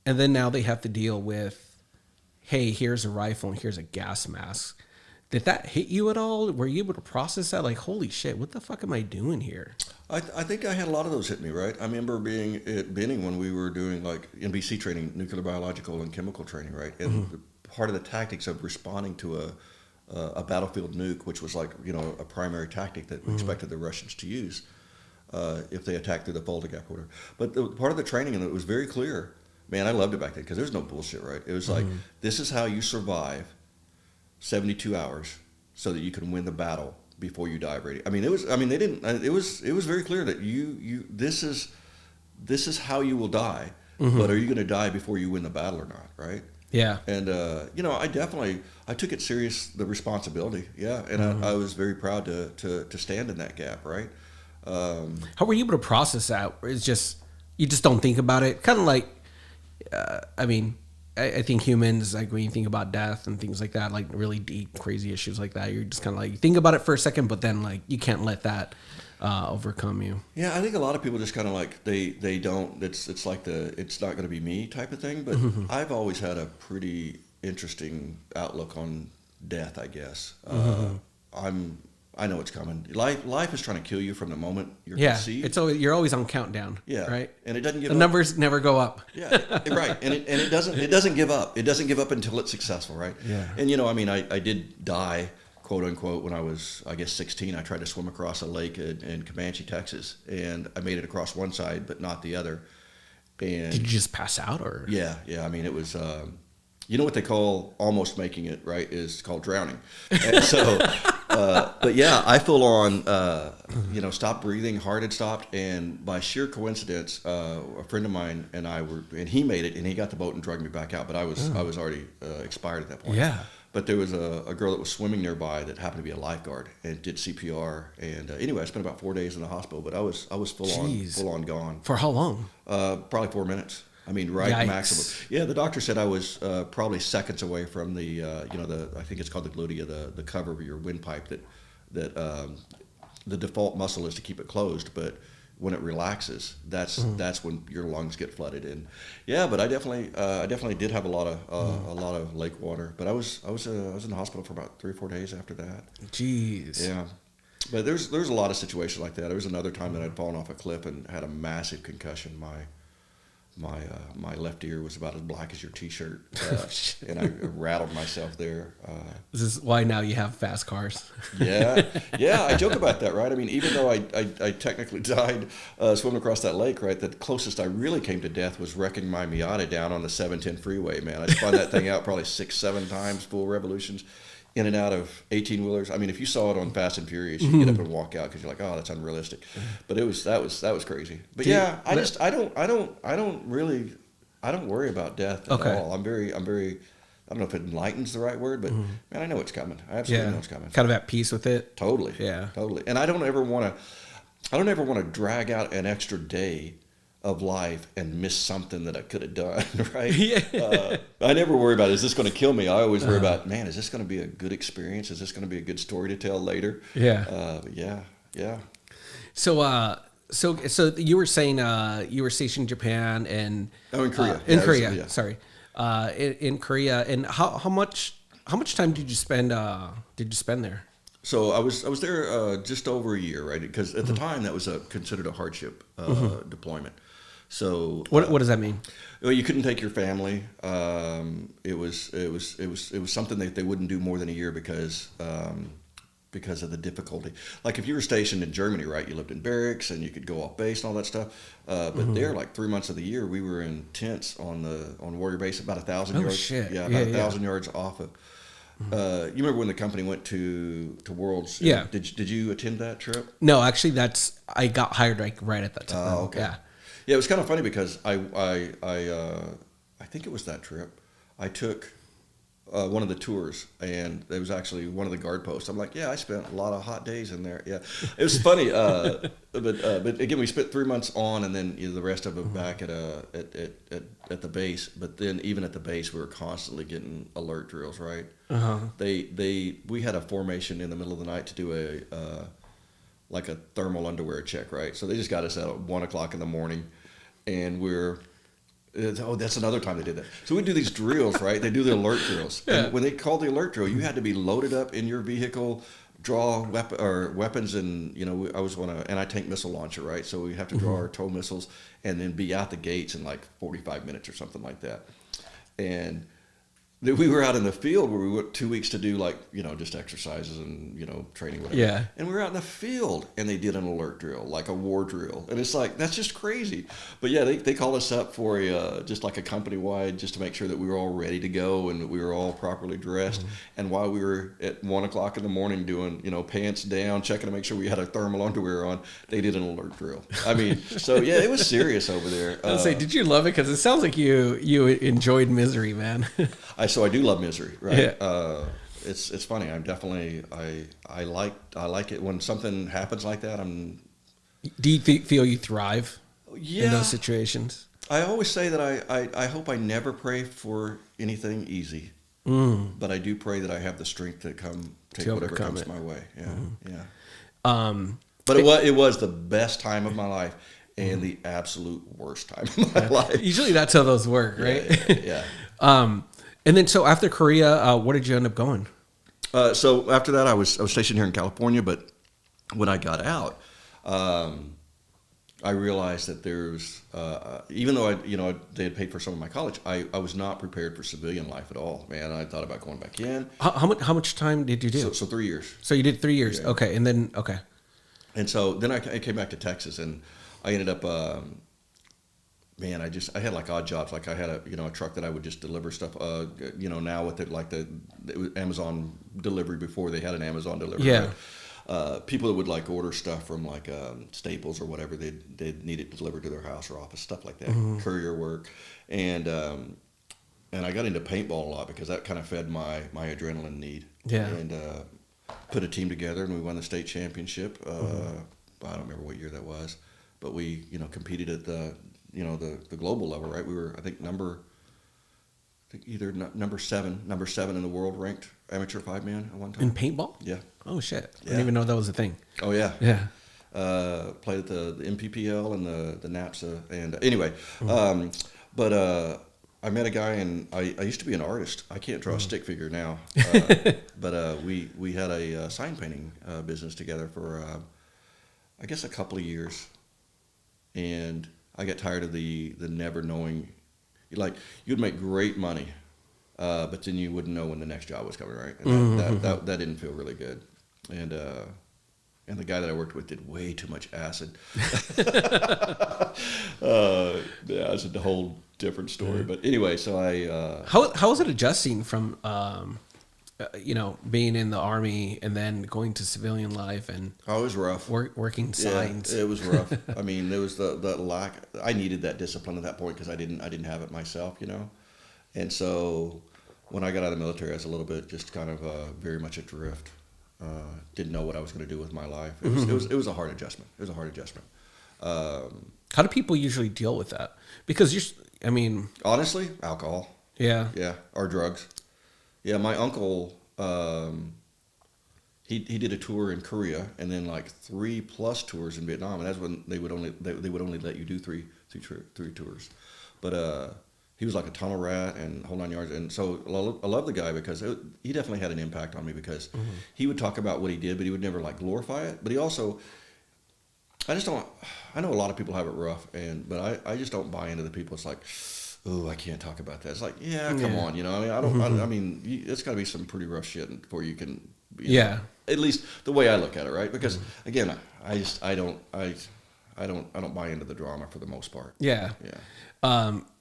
[SPEAKER 1] And then now they have to deal with, hey, here's a rifle and here's a gas mask. Did that hit you at all? Were you able to process that? Like, holy shit, what the fuck am I doing here?
[SPEAKER 2] I think I had a lot of those hit me, right? I remember being at Benning when we were doing like NBC training, nuclear, biological, and chemical training, right? And part of the tactics of responding to a battlefield nuke, which was like, a primary tactic that we expected the Russians to use if they attacked through the Fulda Gap order. But part of the training, and it was very clear. Man, I loved it back then because there's no bullshit, right? It was like, this is how you survive 72 hours so that you can win the battle before you die of radiation. It was very clear that this is how you will die, but are you going to die before you win the battle or not, right?
[SPEAKER 1] Yeah.
[SPEAKER 2] And, I took it serious, the responsibility. Yeah. And I was very proud to stand in that gap, right?
[SPEAKER 1] How were you able to process that? It's just, you just don't think about it. Kind of like, I think humans, like when you think about death and things like that, like really deep, crazy issues like that, you're just kind of like, you think about it for a second, but then like you can't let that overcome you.
[SPEAKER 2] Yeah, I think a lot of people just kind of like they don't. It's like it's not going to be me type of thing. But I've always had a pretty interesting outlook on death, I guess. I know it's coming. Life is trying to kill you from the moment you're conceived.
[SPEAKER 1] You're always on countdown.
[SPEAKER 2] Yeah,
[SPEAKER 1] right.
[SPEAKER 2] And it doesn't give
[SPEAKER 1] the
[SPEAKER 2] up.
[SPEAKER 1] numbers never go up.
[SPEAKER 2] Yeah, right. And it doesn't give up. It doesn't give up until it's successful, right?
[SPEAKER 1] Yeah.
[SPEAKER 2] And I did die, quote unquote, when I was, I guess, 16. I tried to swim across a lake in Comanche, Texas, and I made it across one side but not the other. And
[SPEAKER 1] did you just pass out or?
[SPEAKER 2] Yeah. It was. What they call almost making it, right, is called drowning. And so, but yeah, I full on, stopped breathing, heart had stopped, and by sheer coincidence, a friend of mine and I and he made it, and he got the boat and dragged me back out, but I was already expired at that point.
[SPEAKER 1] Yeah.
[SPEAKER 2] But there was a girl that was swimming nearby that happened to be a lifeguard and did CPR, and anyway, I spent about 4 days in the hospital, but I was full on gone.
[SPEAKER 1] For how long?
[SPEAKER 2] Probably 4 minutes. Yikes. Maximum. Yeah, the doctor said I was probably seconds away from the I think it's called the glutea, the cover of your windpipe that the default muscle is to keep it closed, but when it relaxes, that's when your lungs get flooded. And yeah, but I definitely did have a lot of lake water. But I was in the hospital for about 3 or 4 days after that.
[SPEAKER 1] Jeez.
[SPEAKER 2] Yeah. But there's a lot of situations like that. There was another time that I'd fallen off a cliff and had a massive concussion. my left ear was about as black as your T-shirt, and I rattled myself there.
[SPEAKER 1] This is why now you have fast cars.
[SPEAKER 2] Yeah, I joke about that, right? I mean, even though I technically died swimming across that lake, right? The closest I really came to death was wrecking my Miata down on the 710 freeway, man. I spun that thing out probably 6-7 times, full revolutions, in and out of 18-wheelers. I mean, if you saw it on Fast and Furious, you get up and walk out because you're like, oh, that's unrealistic. But that was crazy. But yeah, I don't worry about death at all. I'm very. I don't know if enlightens the right word, but man, I know it's coming. I absolutely know it's coming.
[SPEAKER 1] Kind of at peace with it.
[SPEAKER 2] Totally.
[SPEAKER 1] Yeah.
[SPEAKER 2] Totally. And I don't ever want to drag out an extra day of life and miss something that I could have done, right?
[SPEAKER 1] Yeah.
[SPEAKER 2] I never worry about, is this going to kill me? I always worry about, man, is this going to be a good experience? Is this going to be a good story to tell later?
[SPEAKER 1] Yeah.
[SPEAKER 2] Yeah.
[SPEAKER 1] So you were saying you were stationed in Japan and
[SPEAKER 2] in Korea.
[SPEAKER 1] In Korea. Sorry. In Korea, and how much time did you spend there?
[SPEAKER 2] So I was there just over a year, right? Because at the time that was considered a hardship deployment. So
[SPEAKER 1] what does that mean?
[SPEAKER 2] Well, you couldn't take your family. It was something that they wouldn't do more than a year because of the difficulty. Like if you were stationed in Germany, right? You lived in barracks and you could go off base and all that stuff. But there, like 3 months of the year, we were in tents on Warrior Base, about 1,000 yards.
[SPEAKER 1] Shit.
[SPEAKER 2] Yeah, about 1,000 yards off of. You remember when the company went to Worlds?
[SPEAKER 1] Yeah.
[SPEAKER 2] Did you attend that trip?
[SPEAKER 1] No, actually, I got hired right at that time.
[SPEAKER 2] Oh, okay.
[SPEAKER 1] Yeah.
[SPEAKER 2] Yeah, it was kind of funny because I think it was that trip. I took one of the tours, and it was actually one of the guard posts. I'm like, yeah, I spent a lot of hot days in there. Yeah, it was funny. But again, we spent 3 months on, and then the rest of it back at the base. But then even at the base, we were constantly getting alert drills. Right? We had a formation in the middle of the night to do a thermal underwear check. Right? So they just got us out at 1 o'clock in the morning, and that's another time they did that. So we do these drills, right? They do the alert drills. Yeah. And when they called the alert drill, you had to be loaded up in your vehicle, draw weapons, and I was on an anti-tank missile launcher, right? So we have to draw our tow missiles and then be out the gates in like 45 minutes or something like that. And we were out in the field where we went 2 weeks to do just exercises and training, whatever.
[SPEAKER 1] Yeah.
[SPEAKER 2] And we were out in the field and they did an alert drill, like a war drill, and it's like, that's just crazy. But yeah, they called us up for just like a company wide, just to make sure that we were all ready to go and that we were all properly dressed. And while we were at 1 o'clock in the morning doing pants down, checking to make sure we had our thermal underwear on, they did an alert drill. I mean, so yeah, it was serious over there.
[SPEAKER 1] I was say, did you love it? Because it sounds like you enjoyed misery, man.
[SPEAKER 2] So I do love misery, right?
[SPEAKER 1] Yeah.
[SPEAKER 2] It's funny. I'm definitely I like it when something happens like that.
[SPEAKER 1] Do you feel you thrive in those situations?
[SPEAKER 2] I always say that I hope I never pray for anything easy, but I do pray that I have the strength to take whatever comes my way. Yeah. But it was the best time of my life and the absolute worst time of my life.
[SPEAKER 1] Usually that's how those work, right?
[SPEAKER 2] Yeah.
[SPEAKER 1] And then so after Korea, where did you end up going?
[SPEAKER 2] So after that, I was stationed here in California, but when I got out, I realized that there's even though they had paid for some of my college, I was not prepared for civilian life at all, man. I thought about going back in.
[SPEAKER 1] How much time did you do?
[SPEAKER 2] So 3 years.
[SPEAKER 1] So you did 3 years,
[SPEAKER 2] Yeah.
[SPEAKER 1] okay, and then okay.
[SPEAKER 2] And so then I came back to Texas, and I ended up. Man, I had like odd jobs. Like I had a truck that I would just deliver stuff. Now with it was Amazon delivery before they had an Amazon delivery.
[SPEAKER 1] Yeah.
[SPEAKER 2] Right? People that would like order stuff from like Staples or whatever, they'd need it delivered to their house or office, stuff like that. Courier work, and I got into paintball a lot because that kind of fed my adrenaline need.
[SPEAKER 1] Yeah.
[SPEAKER 2] And put a team together and we won the state championship. I don't remember what year that was, but we competed at the global level, right? We were, I think, number seven in the world ranked amateur 5-man at one time.
[SPEAKER 1] In paintball?
[SPEAKER 2] Yeah.
[SPEAKER 1] Oh shit!
[SPEAKER 2] Yeah.
[SPEAKER 1] I didn't even know that was a thing.
[SPEAKER 2] Oh yeah.
[SPEAKER 1] Yeah.
[SPEAKER 2] Played at the MPPL and the NAPSA, and anyway, but I met a guy, and I used to be an artist. I can't draw a stick figure now, but we had a sign painting business together for I guess a couple of years, and I got tired of the never knowing. Like you'd make great money, but then you wouldn't know when the next job was coming, right? And that didn't feel really good. And the guy that I worked with did way too much acid. Yeah, it's a whole different story. But anyway, so I
[SPEAKER 1] How was it adjusting from being in the Army and then going to civilian life and
[SPEAKER 2] it was rough.
[SPEAKER 1] Working signs?
[SPEAKER 2] Yeah, it was rough. I mean, there was the lack. I needed that discipline at that point because I didn't have it myself, And so when I got out of the military, I was a little bit just kind of very much adrift. Didn't know what I was going to do with my life. It was a hard adjustment. It was a hard adjustment.
[SPEAKER 1] How do people usually deal with that? Because
[SPEAKER 2] honestly, alcohol.
[SPEAKER 1] Yeah.
[SPEAKER 2] Yeah, or drugs. Yeah, my uncle, he did a tour in Korea and then like 3+ tours in Vietnam, and that's when they would only let you do three tours. But he was like a tunnel rat and whole 9 yards, and so I love the guy because he definitely had an impact on me because he would talk about what he did, but he would never like glorify it. But he also, I know a lot of people have it rough, but I just don't buy into the people. It's like, oh, I can't talk about that. It's like, yeah, come on, I mean, it's got to be some pretty rough shit before you can, at least the way I look at it, right? Because again, I don't buy into the drama for the most part.
[SPEAKER 1] Yeah.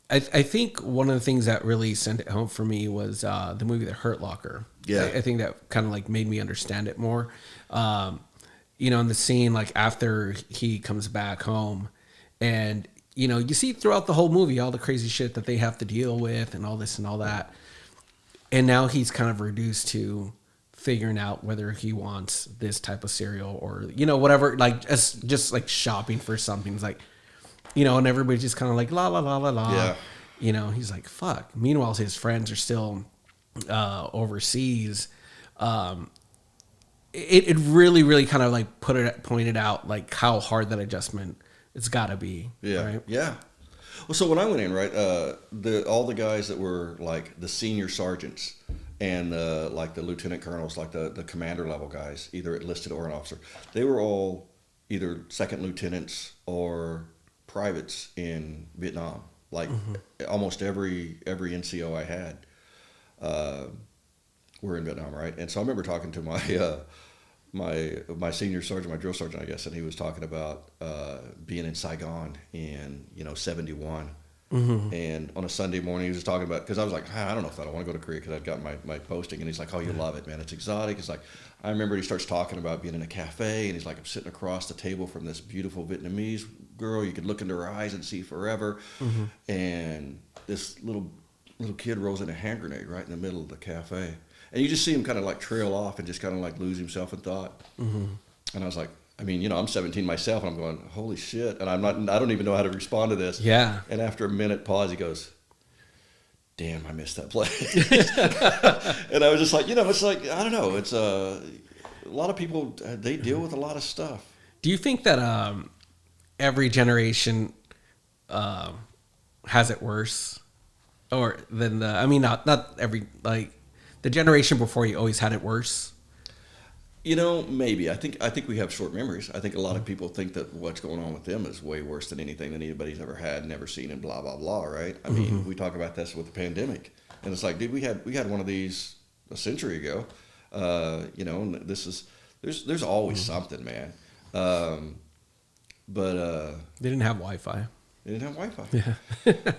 [SPEAKER 1] I think one of the things that really sent it home for me was the movie The Hurt Locker.
[SPEAKER 2] Yeah,
[SPEAKER 1] I think that kind of like made me understand it more. In the scene like after he comes back home, and you see throughout the whole movie all the crazy shit that they have to deal with and all this and all that. And now he's kind of reduced to figuring out whether he wants this type of cereal or, whatever, like just like shopping for something. It's like, and everybody's just kind of like, la, la, la, la, la.
[SPEAKER 2] Yeah.
[SPEAKER 1] He's like, fuck. Meanwhile, his friends are still overseas. It really, really kind of like pointed out like how hard that adjustment it's got to be.
[SPEAKER 2] Yeah.
[SPEAKER 1] Right?
[SPEAKER 2] Yeah. Well, so when I went in, right, all the guys that were like the senior sergeants and like the lieutenant colonels, like the commander level guys, either enlisted or an officer, they were all either second lieutenants or privates in Vietnam. Like almost every NCO I had were in Vietnam, right? And so I remember talking to my senior sergeant, my drill sergeant, I guess, and he was talking about being in Saigon in 71. And on a Sunday morning, he was talking about, because I was like, I don't know if I want to go to Korea because I'd gotten my posting, and he's like, oh, you love it, man, it's exotic. It's like, I remember he starts talking about being in a cafe, and he's like, I'm sitting across the table from this beautiful Vietnamese girl, you could look into her eyes and see forever, and this little kid rolls in a hand grenade right in the middle of the cafe. And you just see him kind of like trail off and just kind of like lose himself in thought. And I was like, I mean, I'm 17 myself, and I'm going, holy shit. And I don't even know how to respond to this.
[SPEAKER 1] Yeah.
[SPEAKER 2] And after a minute pause, he goes, damn, I missed that play. And I was just like, it's like, I don't know. It's a lot of people, they deal with a lot of stuff.
[SPEAKER 1] Do you think that every generation has it worse? Or than not every, like, the generation before you always had it worse?
[SPEAKER 2] Maybe. I think we have short memories. I think a lot of people think that what's going on with them is way worse than anything that anybody's ever had, never seen, and blah blah blah. Right? I mean, we talk about this with the pandemic, and it's like, dude, we had one of these a century ago. And this is there's always something, man. But
[SPEAKER 1] they didn't have Wi-Fi.
[SPEAKER 2] They didn't have Wi-Fi.
[SPEAKER 1] Yeah.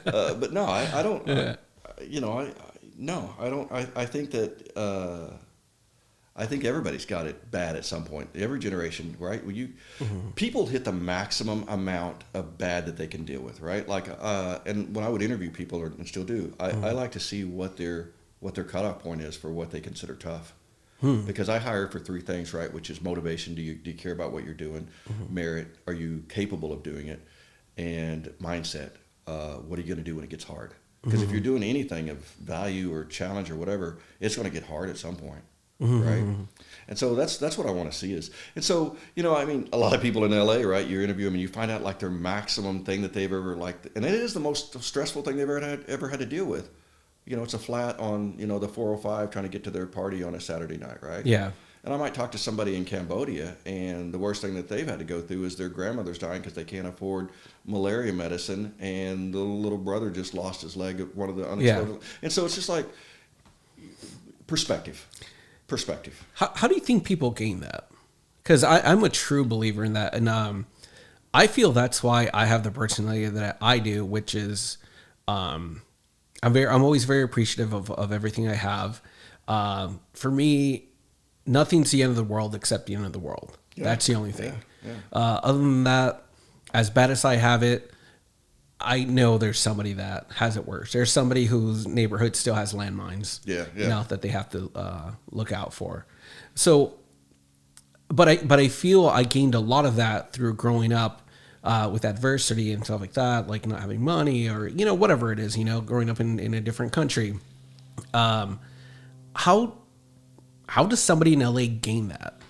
[SPEAKER 2] But no, I don't.
[SPEAKER 1] Yeah.
[SPEAKER 2] I don't. I think that. I think everybody's got it bad at some point. Every generation, right? People hit the maximum amount of bad that they can deal with, right? Like, and when I would interview people, and still do, I like to see what their cutoff point is for what they consider tough. Because I hire for 3 things, right? Which is motivation. Do you care about what you're doing? Merit. Are you capable of doing it? And mindset. What are you going to do when it gets hard? Because if you're doing anything of value or challenge or whatever, it's going to get hard at some point. Right. And so that's what I want to see is. And so, I mean, a lot of people in LA, right, you interview them and you find out like their maximum thing that they've ever liked. And it is the most stressful thing they've ever had to deal with. It's a flat on, the 405 trying to get to their party on a Saturday night. Right.
[SPEAKER 1] Yeah.
[SPEAKER 2] And I might talk to somebody in Cambodia, and the worst thing that they've had to go through is their grandmother's dying because they can't afford malaria medicine, and the little brother just lost his leg at one of the unexploded. And so it's just like perspective.
[SPEAKER 1] How do you think people gain that? Because I'm a true believer in that, and I feel that's why I have the personality that I do, which is I'm always very appreciative of everything I have. For me, nothing's the end of the world except the end of the world. Yeah. That's the only thing. Yeah. Other than that, as bad as I have it, I know there's somebody that has it worse. There's somebody whose neighborhood still has landmines. That they have to look out for. So, but I feel I gained a lot of that through growing up with adversity and stuff like that, like not having money or whatever it is. Growing up in a different country. How does somebody in LA gain that?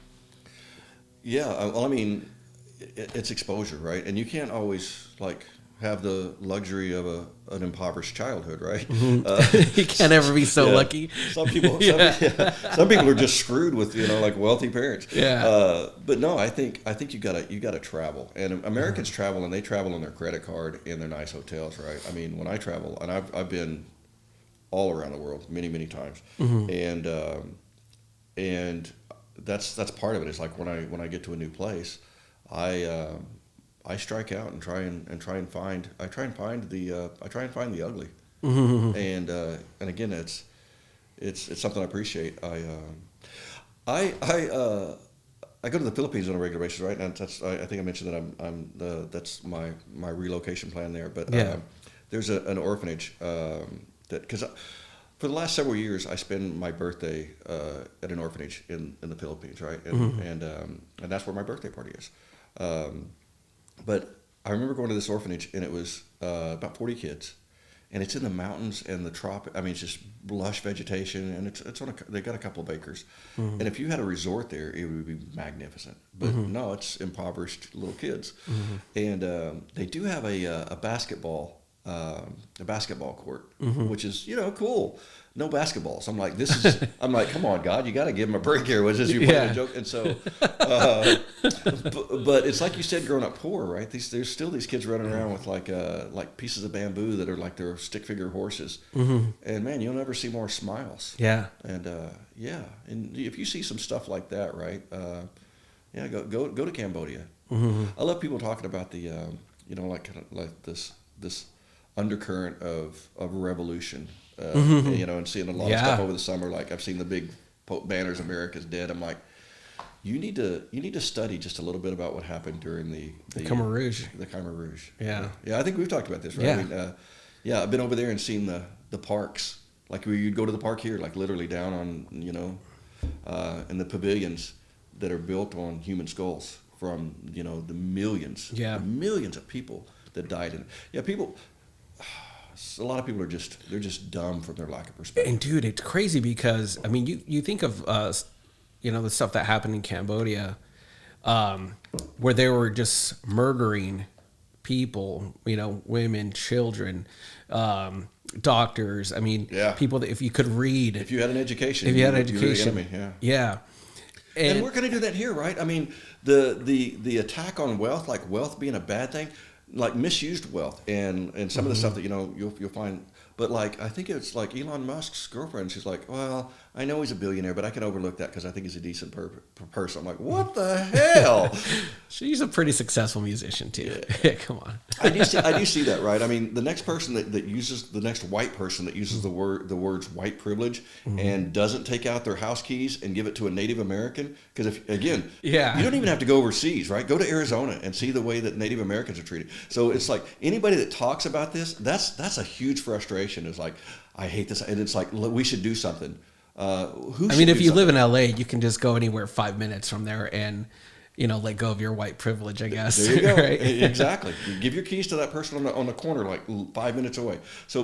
[SPEAKER 2] Yeah, well, I mean, it's exposure, right? And you can't always have the luxury of an impoverished childhood, right?
[SPEAKER 1] Mm-hmm. You can't ever be so lucky.
[SPEAKER 2] Some people are just screwed with wealthy parents.
[SPEAKER 1] Yeah.
[SPEAKER 2] But no, I think you gotta travel, and Americans travel, and they travel on their credit card in their nice hotels, right? I mean, when I travel, and I've been all around the world many times, and that's part of it. It's like when I get to a new place, I strike out and try and find the ugly, and again it's something I appreciate. I go to the Philippines on a regular basis, right? And I think I mentioned that that's my relocation plan there. But there's an orphanage because for the last several years I spend my birthday at an orphanage in the Philippines, right? And that's where my birthday party is. But I remember going to this orphanage, and it was about 40 kids, and it's in the mountains and the tropic. I mean, it's just lush vegetation, and it's on they got a couple of acres. And if you had a resort there, it would be magnificent. But no, it's impoverished little kids, and they do have a basketball court, which is cool. No basketballs. I'm like, come on, God, you got to give them a break here. Was this you playing a joke? And so, but it's like you said, growing up poor, right? There's still these kids running around with like pieces of bamboo that are like their stick figure horses, and man, you'll never see more smiles.
[SPEAKER 1] Yeah. And
[SPEAKER 2] and if you see some stuff like that, right? Go to Cambodia. I love people talking about the like this undercurrent of revolution. And seeing a lot of stuff over the summer. Like I've seen the big banners, "America's dead." I'm like, you need to study just a little bit about what happened during the
[SPEAKER 1] Khmer Rouge.
[SPEAKER 2] The Khmer Rouge.
[SPEAKER 1] Yeah.
[SPEAKER 2] I think we've talked about this, right?
[SPEAKER 1] Yeah.
[SPEAKER 2] I mean, I've been over there and seen the parks. Like you'd go to the park here, like literally down on in the pavilions that are built on human skulls from the millions of people that died in it. Yeah, people. A lot of people are just dumb from their lack of perspective.
[SPEAKER 1] And dude, it's crazy because I mean, you think of the stuff that happened in Cambodia, where they were just murdering people, women, children, doctors. I mean, people that if you could read,
[SPEAKER 2] if you had an education,
[SPEAKER 1] you were the
[SPEAKER 2] enemy. Yeah. And we're going to do that here, right? I mean, the attack on wealth, like wealth being a bad thing. Like misused wealth and some of the stuff that you'll find, but like I think it's like Elon Musk's girlfriend. She's like, well, I know he's a billionaire, but I can overlook that because I think he's a decent person. I'm like, what the hell?
[SPEAKER 1] She's a pretty successful musician too. Yeah. Come on.
[SPEAKER 2] I do see that, right? I mean, the next person that uses the next white person that uses the words white privilege and doesn't take out their house keys and give it to a Native American, because you don't even have to go overseas, right? Go to Arizona and see the way that Native Americans are treated. So it's like anybody that talks about this, that's a huge frustration. Is like, I hate this, and it's like we should do something.
[SPEAKER 1] If you live in LA, you can just go anywhere 5 minutes from there and, let go of your white privilege, I guess.
[SPEAKER 2] There you go.
[SPEAKER 1] Right?
[SPEAKER 2] Exactly. You give your keys to that person on the corner, like 5 minutes away. So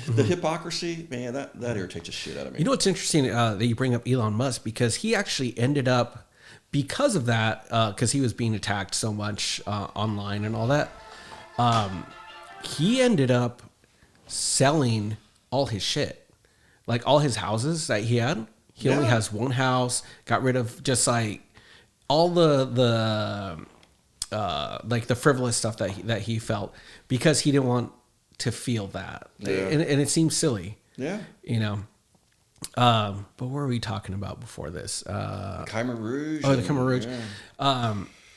[SPEAKER 2] the hypocrisy, man, that irritates the shit out of me.
[SPEAKER 1] It's interesting that you bring up Elon Musk, because he actually ended up, because of that, because he was being attacked so much online and all that, he ended up selling all his shit. Like all his houses that he had, He only has one house. Got rid of just like all the like the frivolous stuff that he felt because he didn't want to feel that, and it seems silly.
[SPEAKER 2] Yeah,
[SPEAKER 1] but what were we talking about before this?
[SPEAKER 2] Khmer Rouge.
[SPEAKER 1] The Khmer Rouge. Yeah.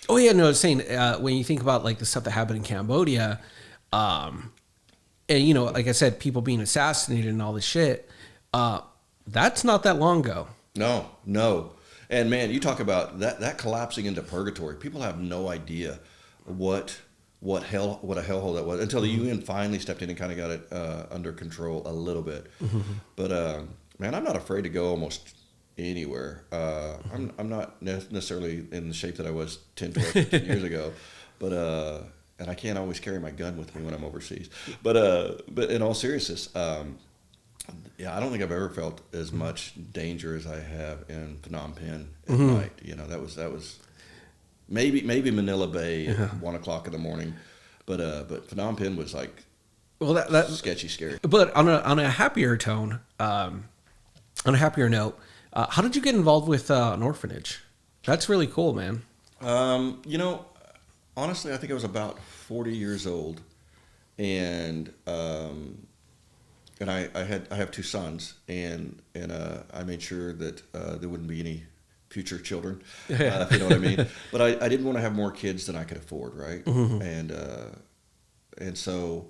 [SPEAKER 1] Oh yeah, no, I was saying when you think about like the stuff that happened in Cambodia, and like I said, people being assassinated and all this shit. That's not that long ago.
[SPEAKER 2] No. And man, you talk about that collapsing into purgatory. People have no idea what a hellhole that was until the UN finally stepped in and kind of got it under control a little bit. But man, I'm not afraid to go almost anywhere. I'm not necessarily in the shape that I was 10, 12, 15 years ago, but and I can't always carry my gun with me when I'm overseas. But in all seriousness, yeah, I don't think I've ever felt as much danger as I have in Phnom Penh at night. That was maybe Manila Bay at 1 o'clock in the morning, but Phnom Penh was like that sketchy, scary.
[SPEAKER 1] But on a happier tone, on a happier note, how did you get involved with an orphanage? That's really cool, man.
[SPEAKER 2] Honestly, I think I was about 40 years old, and I have two sons, and I made sure that there wouldn't be any future children, if you know what I mean. But I didn't want to have more kids than I could afford, right? And so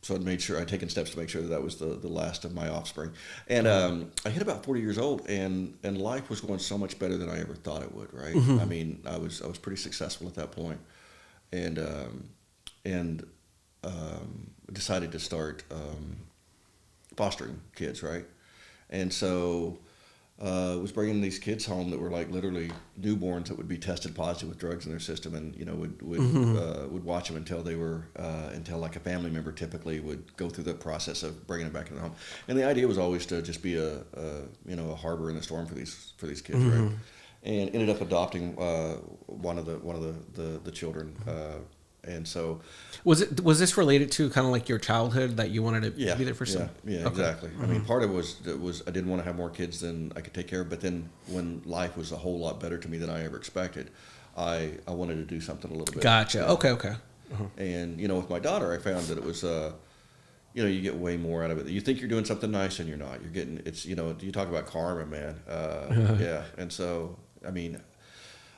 [SPEAKER 2] I'd made sure I'd taken steps to make sure that was the last of my offspring. And I hit about 40 years old, and life was going so much better than I ever thought it would, right? I mean, I was pretty successful at that point, and decided to start fostering kids, right? And so was bringing these kids home that were like literally newborns that would be tested positive with drugs in their system, and would watch them until they were until like a family member typically would go through the process of bringing them back into the home. And the idea was always to just be a harbor in the storm for these kids, right? And ended up adopting one of the children. And so,
[SPEAKER 1] was this related to kind of like your childhood that you wanted to be there for some?
[SPEAKER 2] Yeah, okay. Exactly. I mean, part of it was I didn't want to have more kids than I could take care of. But then when life was a whole lot better to me than I ever expected, I wanted to do something a little bit.
[SPEAKER 1] Gotcha. Okay.
[SPEAKER 2] And with my daughter, I found that it was you get way more out of it. You think you're doing something nice, and you're not. You're getting you talk about karma, man. Yeah. And so I mean,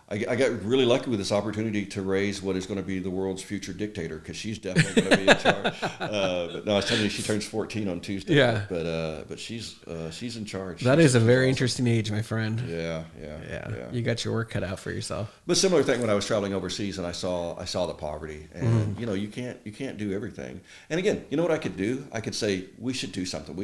[SPEAKER 2] I got really lucky with this opportunity to raise what is going to be the world's future dictator, because she's definitely going to be in charge. But no, I was telling you, she turns 14 on Tuesday.
[SPEAKER 1] Yeah.
[SPEAKER 2] But she's in charge.
[SPEAKER 1] That is a very interesting age, my friend.
[SPEAKER 2] Yeah.
[SPEAKER 1] You got your work cut out for yourself.
[SPEAKER 2] But similar thing when I was traveling overseas and I saw the poverty, and you can't do everything. And again, you know what I could do? I could say we should do something.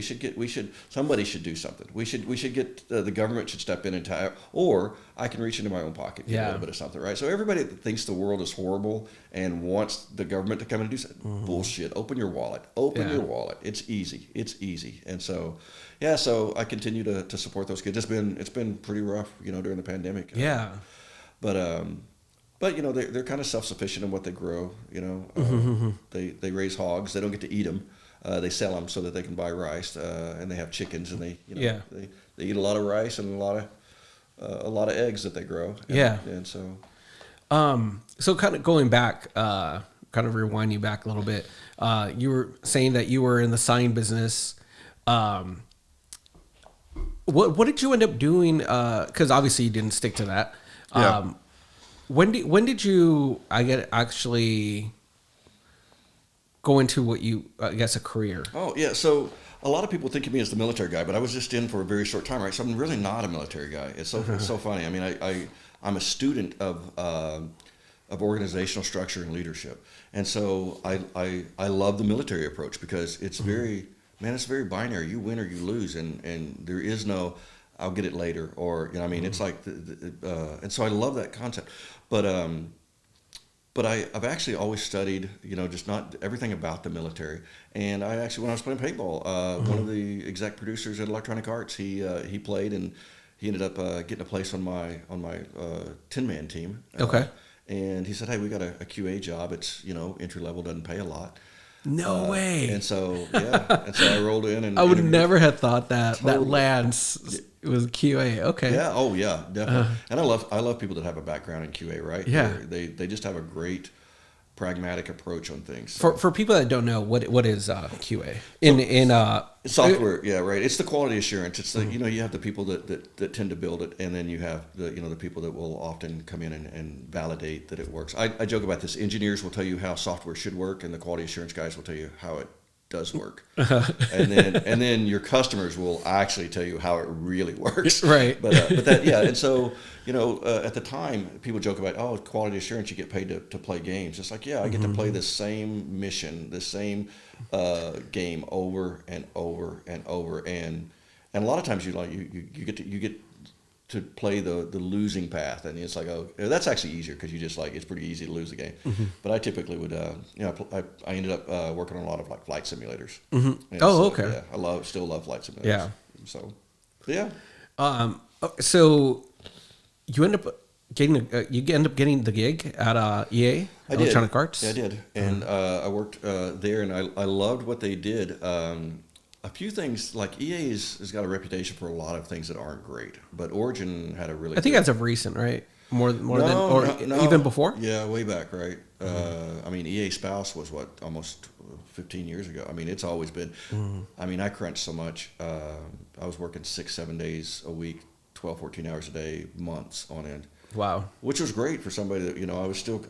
[SPEAKER 2] Somebody should do something. We should get the government should step in and or I can reach into my own pocket. A little bit of something, right? So everybody that thinks the world is horrible and wants the government to come in and do something, bullshit. Open your wallet. Your wallet. It's easy. And so, so I continue to support those kids. It's been pretty rough, during the pandemic. But they're kind of self-sufficient in what they grow. They raise hogs. They don't get to eat them. They sell them so that they can buy rice, and they have chickens, and they eat a lot of rice and a lot of eggs that they grow. And so kind of going back, kind of rewinding back a little bit, you were saying that you were in the sign business. What did you end up doing? Because obviously you didn't stick to that. When did you actually go into what a career? Oh yeah, so a lot of people think of me as the military guy, but I was just in for a very short time, right? So I'm really not a military guy. It's so funny. I mean, I'm a student of organizational structure and leadership, and so I love the military approach because it's very binary. You win or you lose, and there is no I'll get it later, or it's like and so I love that concept, but I've actually always studied, just not everything about the military. And I actually, when I was playing paintball, one of the exec producers at Electronic Arts, he played, and he ended up getting a place on my 10-man team.
[SPEAKER 1] Okay.
[SPEAKER 2] And he said, "Hey, we got a QA job. It's entry level, doesn't pay a lot."
[SPEAKER 1] No way.
[SPEAKER 2] And so I rolled in, and
[SPEAKER 1] I would never have thought that. Totally. That Lance It was QA. Okay.
[SPEAKER 2] Yeah. Oh, yeah. Definitely. And I love people that have a background in QA. Right.
[SPEAKER 1] Yeah.
[SPEAKER 2] They just have a great pragmatic approach on things.
[SPEAKER 1] For people that don't know, what is QA
[SPEAKER 2] Software, yeah, right. It's the quality assurance. It's the you have the people that tend to build it, and then you have the people that will often come in and validate that it works. I joke about this. Engineers will tell you how software should work, and the quality assurance guys will tell you how it does work. And then your customers will actually tell you how it really works.
[SPEAKER 1] Right.
[SPEAKER 2] But that, yeah. And so, at the time, people joke about, oh, quality assurance, you get paid to play games. It's like, yeah, I get to play the same mission, the same game over and over and over. And a lot of times you get to play the losing path, and it's like, oh, that's actually easier because you just it's pretty easy to lose the game. But I typically would, I ended up working on a lot of flight simulators.
[SPEAKER 1] Okay.
[SPEAKER 2] Yeah, still love flight simulators.
[SPEAKER 1] Yeah.
[SPEAKER 2] So, yeah.
[SPEAKER 1] So you end up getting the gig at EA Electronic Arts.
[SPEAKER 2] Yeah, I did, and I worked there, and I loved what they did. A few things EA has got a reputation for a lot of things that aren't great, but Origin had a really.
[SPEAKER 1] I think that's of recent, right? More than even before.
[SPEAKER 2] Yeah, way back, right? EA Spouse was almost 15 years ago. It's always been. I crunched so much. I was working 6-7 days a week, 12, 14 hours a day, months on end.
[SPEAKER 1] Wow.
[SPEAKER 2] Which was great for somebody that I was still.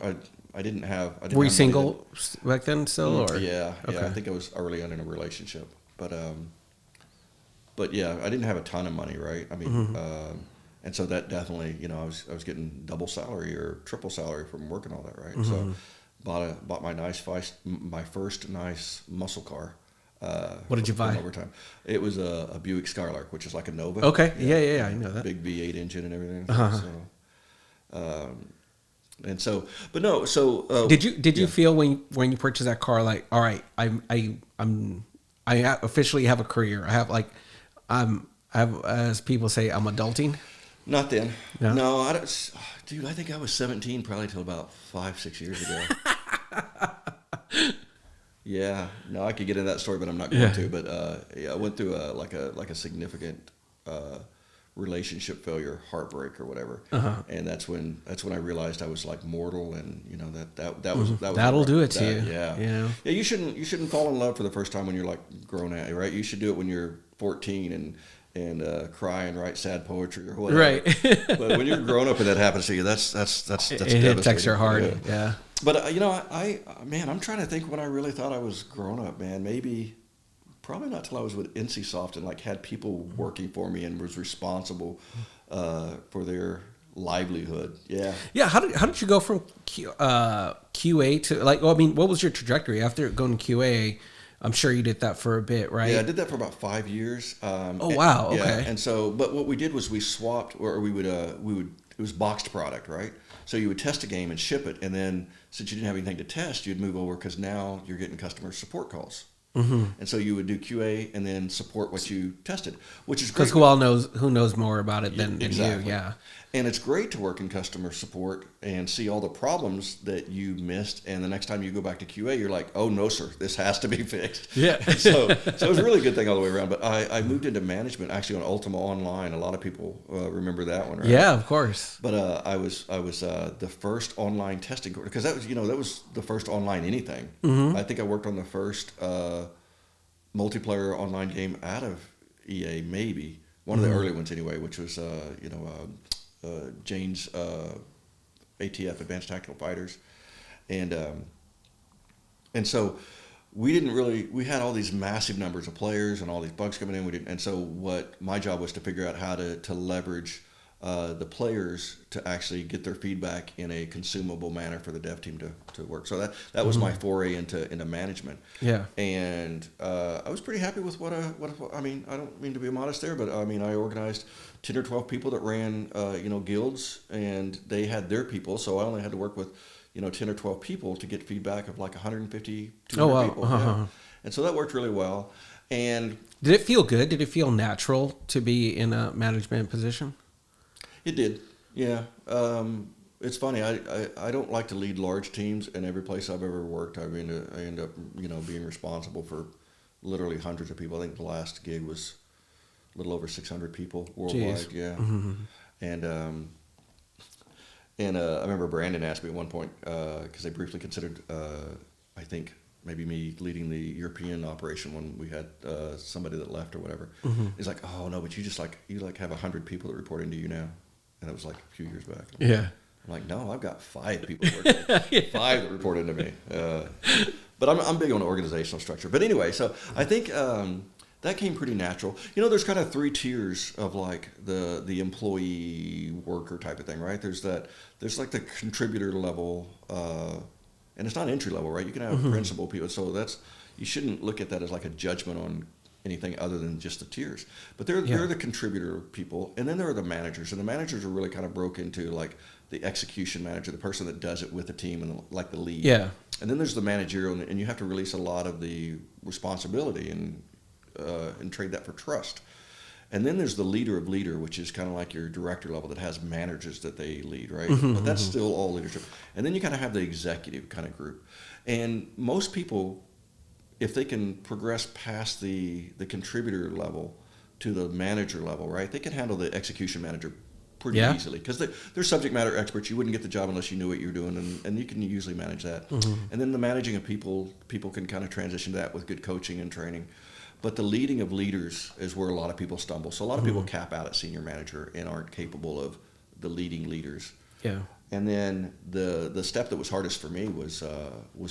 [SPEAKER 2] I didn't have.
[SPEAKER 1] Were you single back then still, or?
[SPEAKER 2] Yeah,
[SPEAKER 1] okay.
[SPEAKER 2] I think I was early on in a relationship. But yeah, I didn't have a ton of money, right? And so that definitely, I was getting double salary or triple salary from working all that, right? So bought my first nice muscle car.
[SPEAKER 1] What did you buy?
[SPEAKER 2] Overtime. It was a Buick Skylark, which is like a Nova.
[SPEAKER 1] Okay, yeah, I know that.
[SPEAKER 2] Big V8 engine and everything. So, but no. So
[SPEAKER 1] did you feel when you purchased that car all right, I officially have a career. I have, as people say, I'm adulting.
[SPEAKER 2] Not then.
[SPEAKER 1] No,
[SPEAKER 2] I don't. Dude, I think I was 17 probably till about 5-6 years ago. Yeah. No, I could get into that story, but I'm not going to. But I went through a significant relationship failure, heartbreak or whatever, and that's when I realized I was mortal, and that was
[SPEAKER 1] that'll do it to you.
[SPEAKER 2] Yeah. Yeah. You shouldn't fall in love for the first time when you're grown at, right? You should do it when you're 14 and cry and write sad poetry or whatever.
[SPEAKER 1] Right.
[SPEAKER 2] But when you're grown up and that happens to you, that's devastating.
[SPEAKER 1] It takes your heart. Yeah.
[SPEAKER 2] But I'm trying to think when I really thought I was grown up, man. Probably not till I was with NCSoft and had people working for me and was responsible for their livelihood. Yeah.
[SPEAKER 1] Yeah. How did you go from QA to what was your trajectory after going to QA? I'm sure you did that for a bit, right?
[SPEAKER 2] Yeah, I did that for about 5 years.
[SPEAKER 1] Wow. Okay.
[SPEAKER 2] Yeah, and so, but what we did was we swapped, or we would, it was boxed product, right? So you would test a game and ship it, and then since you didn't have anything to test, you'd move over because now you're getting customer support calls. And so you would do QA and then support what you tested, which is great.
[SPEAKER 1] Because who knows more about it than
[SPEAKER 2] exactly.
[SPEAKER 1] you? Yeah.
[SPEAKER 2] And it's great to work in customer support and see all the problems that you missed. And the next time you go back to QA, you're like, oh, no, sir, this has to be fixed.
[SPEAKER 1] Yeah.
[SPEAKER 2] So it was a really good thing all the way around. But I moved into management actually on Ultima Online. A lot of people remember that one, right?
[SPEAKER 1] Yeah, of course.
[SPEAKER 2] But I was the first online testing, because that was the first online anything. I think I worked on the first multiplayer online game out of EA, maybe one of the early ones anyway, which was Jane's ATF, Advanced Tactical Fighters, and so we had all these massive numbers of players and all these bugs coming in. And so what my job was to figure out how to leverage the players to actually get their feedback in a consumable manner for the dev team to work. So that was my foray into management.
[SPEAKER 1] Yeah.
[SPEAKER 2] And I was pretty happy with what I mean, I don't mean to be modest there, but I organized 10 or 12 people that ran guilds, and they had their people. So I only had to work with 10 or 12 people to get feedback of 150, 200 people. Yeah. And so that worked really well. And
[SPEAKER 1] did it feel good? Did it feel natural to be in a management position?
[SPEAKER 2] It did, yeah. It's funny. I don't like to lead large teams, and every place I've ever worked, I end up being responsible for literally hundreds of people. I think the last gig was little over 600 people worldwide.
[SPEAKER 1] Jeez.
[SPEAKER 2] Yeah.
[SPEAKER 1] Mm-hmm.
[SPEAKER 2] And I remember Brandon asked me at one point, because they briefly considered, I think, maybe me leading the European operation when we had somebody that left or whatever.
[SPEAKER 1] Mm-hmm.
[SPEAKER 2] He's like, oh, no, but you have 100 people that report into you now. And it was like a few years back.
[SPEAKER 1] Yeah.
[SPEAKER 2] I'm like, no, I've got 5 people working.
[SPEAKER 1] Yeah.
[SPEAKER 2] 5 that report into me. But I'm big on organizational structure. But anyway, so I think that came pretty natural. There's kind of 3 tiers of like the employee worker type of thing, right? There's like the contributor level, and it's not entry level, right? You can have principal people. So you shouldn't look at that as like a judgment on anything other than just the tiers. But they're the contributor people, and then there are the managers, and the managers are really kind of broke into like the execution manager, the person that does it with the team, and like the lead.
[SPEAKER 1] Yeah.
[SPEAKER 2] And then there's the managerial, and you have to release a lot of the responsibility and trade that for trust. And then there's the leader of leader, which is kind of like your director level that has managers that they lead, right?
[SPEAKER 1] Mm-hmm,
[SPEAKER 2] but that's still all leadership. And then you kind of have the executive kind of group. And most people, if they can progress past the contributor level to the manager level, right, they can handle the execution manager pretty easily, because they're subject matter experts. You wouldn't get the job unless you knew what you were doing, and you can usually manage that. Mm-hmm. And then the managing of people can kind of transition to that with good coaching and training. But the leading of leaders is where a lot of people stumble. So a lot of people cap out at senior manager and aren't capable of the leading leaders.
[SPEAKER 1] Yeah.
[SPEAKER 2] And then the step that was hardest for me was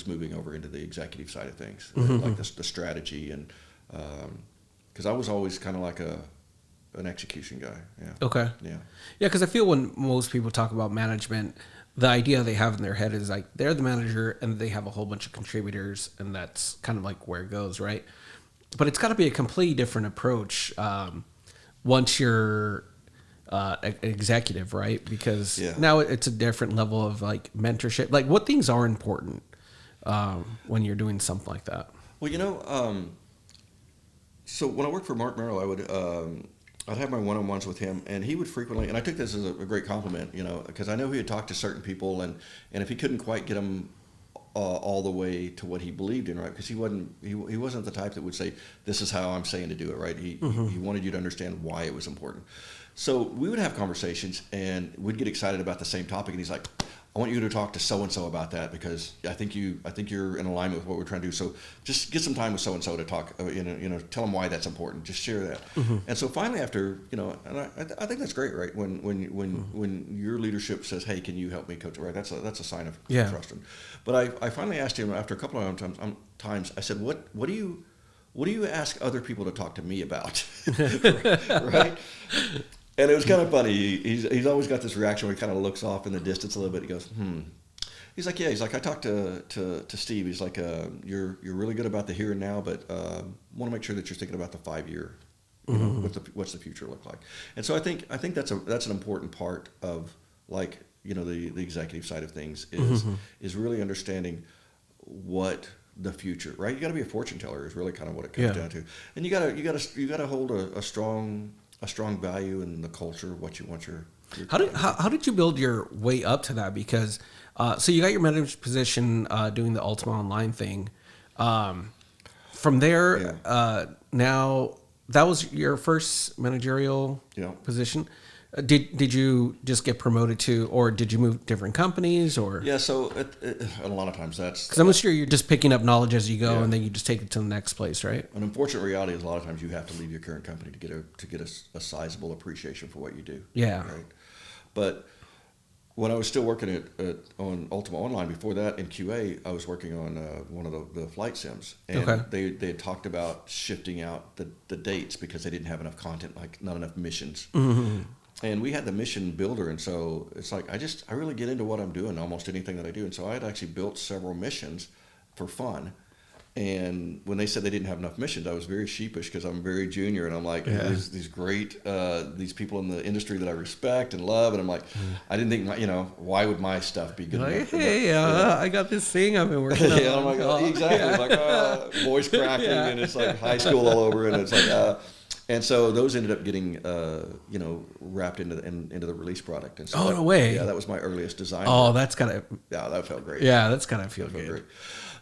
[SPEAKER 2] moving over into the executive side of things, like the strategy, and because I was always kind of like an execution guy. Yeah.
[SPEAKER 1] Okay.
[SPEAKER 2] Yeah.
[SPEAKER 1] Yeah, because I feel when most people talk about management, the idea they have in their head is like they're the manager and they have a whole bunch of contributors, and that's kind of like where it goes, right? But it's got to be a completely different approach once you're executive, right? Because now it's a different level of like mentorship. Like, what things are important when you're doing something like that?
[SPEAKER 2] Well, so when I worked for Mark Merrill, I'd have my one-on-ones with him, and he would frequently, and I took this as a great compliment, because I know he had talked to certain people, and if he couldn't quite get them all the way to what he believed in, right? Because he wasn't the type that would say, "This is how I'm saying to do it," right? He wanted you to understand why it was important. So we would have conversations, and we'd get excited about the same topic, and he's like, "I want you to talk to so and so about that, because I think you're in alignment with what we're trying to do. So just get some time with so and so to talk. Tell them why that's important. Just share that." And so finally, after and I think that's great, right? When your leadership says, "Hey, can you help me coach?" Right? That's a sign of trust. But I finally asked him after a couple of times. I said, "What do you ask other people to talk to me about?" Right? And it was kind of funny. He's always got this reaction where he kind of looks off in the distance a little bit. He goes, He's like, I talked to Steve. He's like, you're really good about the here and now, but want to make sure that you're thinking about the 5-year, what's the future look like. And so I think that's an important part of like the executive side of things is really understanding what the future, right? You got to be a fortune teller is really kind of what it comes down to, and you got to hold a strong value in the culture of what you want your
[SPEAKER 1] how did you build your way up to that? Because so you got your manager position doing the Ultima Online thing. From there, now that was your first managerial position. Did you just get promoted to, or did you move different companies, or?
[SPEAKER 2] Yeah, so a lot of times that's...
[SPEAKER 1] Because I'm sure you're just picking up knowledge as you go, and then you just take it to the next place, right?
[SPEAKER 2] An unfortunate reality is a lot of times you have to leave your current company to get a sizable appreciation for what you do.
[SPEAKER 1] Yeah.
[SPEAKER 2] Right. But when I was still working on Ultima Online, before that in QA, I was working on one of the flight sims, and they had talked about shifting out the dates because they didn't have enough content, like not enough missions. Mm-hmm. And we had the mission builder, and so it's like I really get into what I'm doing, almost anything that I do. And so I had actually built several missions for fun. And when they said they didn't have enough missions, I was very sheepish because I'm very junior, and I'm like, there's these great these people in the industry that I respect and love, and I'm like, I didn't think why would my stuff be good enough?
[SPEAKER 1] Hey, I got this thing I've been working on.
[SPEAKER 2] I'm like, exactly. It's like voice cracking, and it's like high school all over, and it's like. And so those ended up getting, wrapped into the release product. And so
[SPEAKER 1] no way!
[SPEAKER 2] Yeah, that was my earliest design.
[SPEAKER 1] Oh, that's gotta.
[SPEAKER 2] Yeah, that felt great.
[SPEAKER 1] Yeah, that's gotta feel good.
[SPEAKER 2] Great.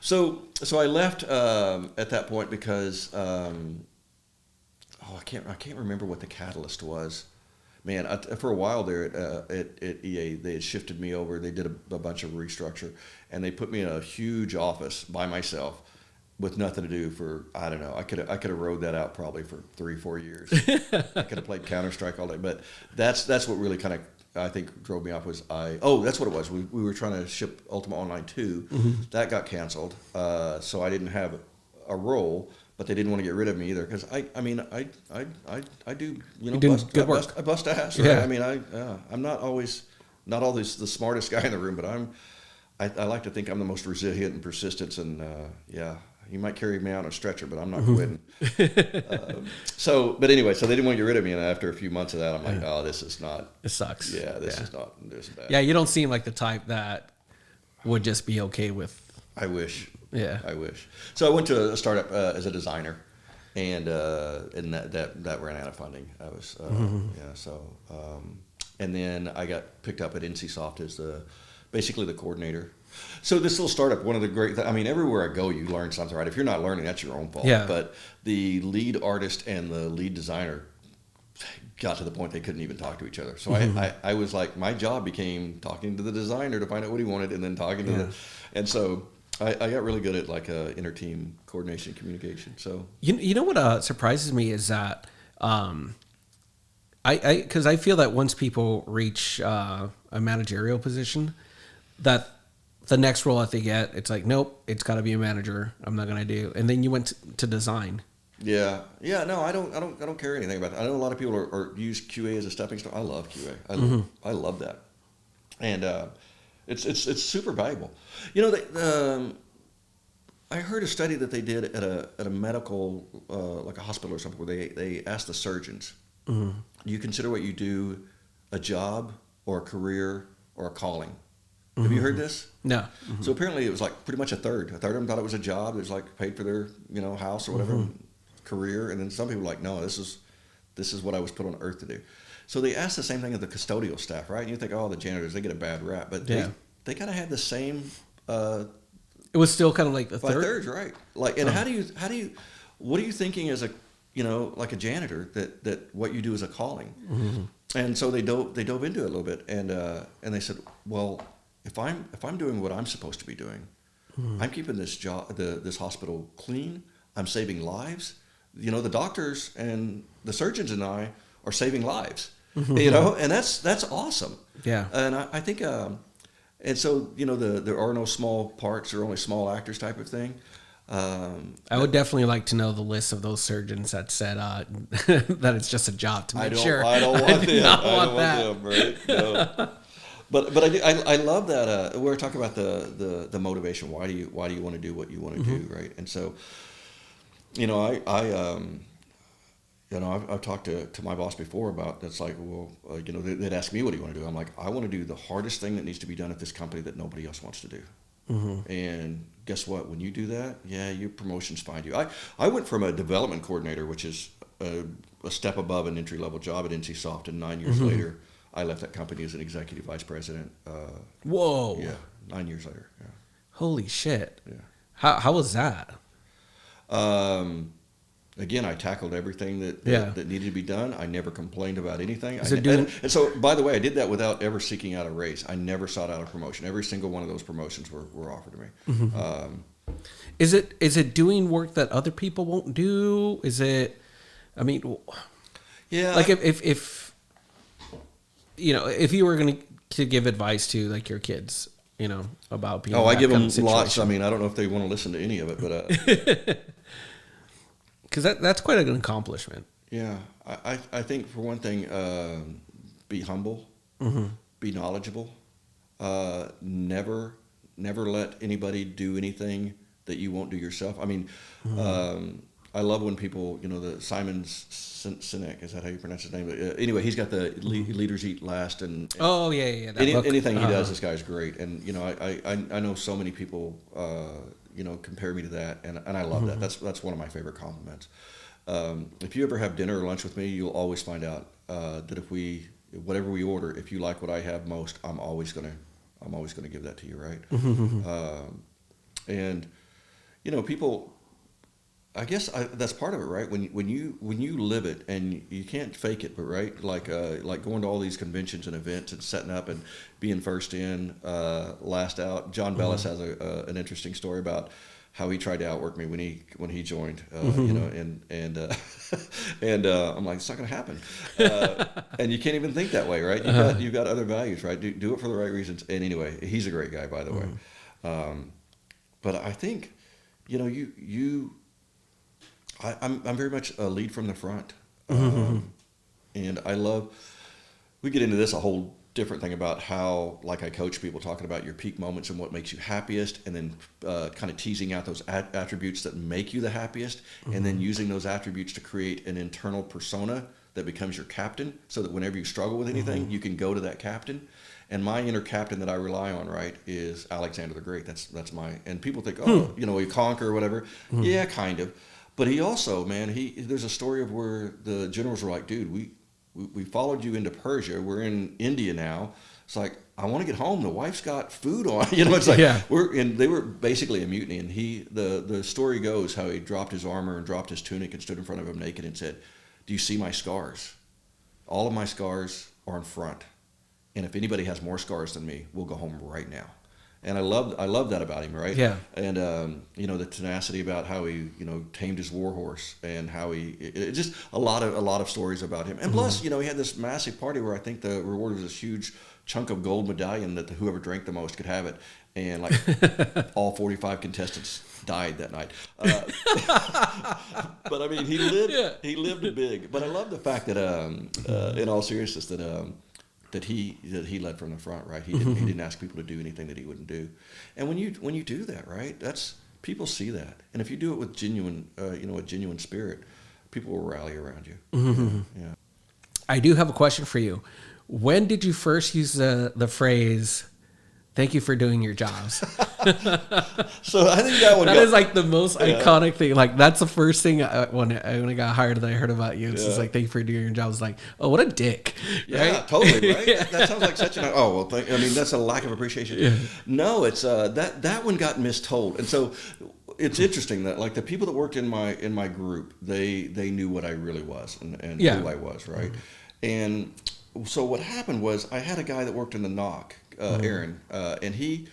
[SPEAKER 2] So I left at that point because, I can't remember what the catalyst was. Man, for a while there at EA, they had shifted me over. They did a bunch of restructure, and they put me in a huge office by myself with nothing to do for, I don't know. I could have rode that out probably for 3-4 years. I could have played Counter-Strike all day, but that's what really kind of, I think, drove me off was that's what it was. We were trying to ship Ultima Online 2. That got canceled, so I didn't have a role. But they didn't want to get rid of me either because I do
[SPEAKER 1] good work.
[SPEAKER 2] I bust ass. Right?
[SPEAKER 1] Yeah.
[SPEAKER 2] I mean I'm not always the smartest guy in the room, but I like to think I'm the most resilient and persistent, and you might carry me out on a stretcher, but I'm not quitting. But anyway, so they didn't want to get rid of me, and after a few months of that, I'm like, this is not.
[SPEAKER 1] It sucks.
[SPEAKER 2] Yeah, this is bad.
[SPEAKER 1] Yeah, you don't seem like the type that would just be okay with.
[SPEAKER 2] I wish.
[SPEAKER 1] Yeah,
[SPEAKER 2] I wish. So I went to a startup as a designer, and that ran out of funding. I was and then I got picked up at NCSoft as basically the coordinator. So this little startup, one of the great, I mean, everywhere I go, you learn something, right? If you're not learning, that's your own fault.
[SPEAKER 1] Yeah.
[SPEAKER 2] But the lead artist and the lead designer got to the point they couldn't even talk to each other. So I was like, my job became talking to the designer to find out what he wanted, and then talking to and so. I got really good at like inter-team coordination, communication. So
[SPEAKER 1] you know what surprises me is that because I feel that once people reach a managerial position, that the next role that they get, it's like, nope, it's got to be a manager. I'm not gonna do. And then you went to design.
[SPEAKER 2] Yeah. No, I don't care anything about that. I know a lot of people are use QA as a stepping stone. I love QA. I love that, and it's super valuable. You know, I heard a study that they did at a medical like a hospital or something where they asked the surgeons, do you consider what you do a job or a career or a calling? Have you heard this?
[SPEAKER 1] No.
[SPEAKER 2] So apparently it was like pretty much a third. A third of them thought it was a job. It was like paid for their house or whatever, career, and then some people were like, no, this is what I was put on earth to do. So they asked the same thing of the custodial staff, right? And you think, the janitors, they get a bad rap, but they kind of had the same.
[SPEAKER 1] It was still kind of like the third.
[SPEAKER 2] Thirds, right? Like, and how do you? What are you thinking as a like a janitor that what you do is a calling? And so they dove into it a little bit, and they said, well, if I'm doing what I'm supposed to be doing, I'm keeping this this hospital clean. I'm saving lives. The doctors and the surgeons and I are saving lives. And that's awesome.
[SPEAKER 1] Yeah.
[SPEAKER 2] And I think, and so there are no small parts or only small actors type of thing.
[SPEAKER 1] I would definitely like to know the list of those surgeons that said that it's just a job to make sure.
[SPEAKER 2] I don't want them.
[SPEAKER 1] I don't want that.
[SPEAKER 2] Them, right? No. But I love that we're talking about the motivation. Why do you want to do what you want to do, right? And so, I've talked to my boss before about that's like, well, they'd ask me, what do you want to do? I'm like, I want to do the hardest thing that needs to be done at this company that nobody else wants to do. And guess what? When you do that, your promotions find you. I went from a development coordinator, which is a step above an entry-level job at NCSoft, and 9 years later, I left that company as an executive vice president.
[SPEAKER 1] Whoa.
[SPEAKER 2] Yeah, 9 years later. Yeah.
[SPEAKER 1] Holy shit.
[SPEAKER 2] Yeah.
[SPEAKER 1] How was that?
[SPEAKER 2] Again, I tackled everything that needed to be done. I never complained about anything. And so, by the way, I did that without ever seeking out a raise. I never sought out a promotion. Every single one of those promotions were offered to me.
[SPEAKER 1] Is it doing work that other people won't do? Is it? I mean, like if you were going to give advice to like your kids, about being.
[SPEAKER 2] I give them lots. I mean, I don't know if they want to listen to any of it, but.
[SPEAKER 1] Because that's quite an accomplishment.
[SPEAKER 2] Yeah, I think for one thing, be humble, be knowledgeable, never let anybody do anything that you won't do yourself. I mean, I love when people, the Simon Sinek, is that how you pronounce his name? Anyway, he's got the Leaders Eat Last, and anything he does, this guy's great. And I know so many people. Compare me to that, and I love that. That's one of my favorite compliments. If you ever have dinner or lunch with me, you'll always find out that whatever we order, if you like what I have most, I'm always gonna give that to you, right? And people, I guess that's part of it, right? When you live it and you can't fake it, but right, like going to all these conventions and events and setting up and being first in, last out. John Bellis has an interesting story about how he tried to outwork me when he joined, and and I'm like, it's not going to happen, and you can't even think that way, right? You've got other values, right? Do it for the right reasons. And anyway, he's a great guy, by the way. But I think, I'm very much a lead from the front, and I love. We get into this a whole different thing about how, like, I coach people talking about your peak moments and what makes you happiest, and then kind of teasing out those attributes that make you the happiest, and then using those attributes to create an internal persona that becomes your captain, so that whenever you struggle with anything, you can go to that captain. And my inner captain that I rely on, right, is Alexander the Great. That's my. And people think, we conquer or whatever. Yeah, kind of. But he also, man, there's a story of where the generals were like, dude, we followed you into Persia. We're in India now. It's like, I want to get home. The wife's got food on. It's like, and they were basically a mutiny. And the story goes how he dropped his armor and dropped his tunic and stood in front of him naked and said, do you see my scars? All of my scars are in front. And if anybody has more scars than me, we'll go home right now. And I love that about him, right?
[SPEAKER 1] Yeah.
[SPEAKER 2] And the tenacity about how he tamed his war horse, and how it just a lot of stories about him. And plus, he had this massive party where I think the reward was this huge chunk of gold medallion that whoever drank the most could have it. And like all 45 contestants died that night. But I mean, he lived big. But I love the fact that, in all seriousness, that he led from the front, right? He didn't ask people to do anything that he wouldn't do. And when you do that, right, that's people see that. And if you do it with a genuine spirit, people will rally around you. Yeah.
[SPEAKER 1] I do have a question for you. When did you first use the phrase, "Thank you for doing your jobs"?
[SPEAKER 2] So I think that one
[SPEAKER 1] is like the most iconic thing. Like, that's the first thing when I got hired that I heard about you. It's just like, "Thank you for doing your job." It's like, oh, what a dick.
[SPEAKER 2] Yeah,
[SPEAKER 1] right?
[SPEAKER 2] Totally, right? That sounds like such an that's a lack of appreciation. Yeah. No, it's that one got mistold. And so it's interesting that, like, the people that worked in my group, they knew what I really was and who I was, right? And so what happened was, I had a guy that worked in the knock, Aaron, and I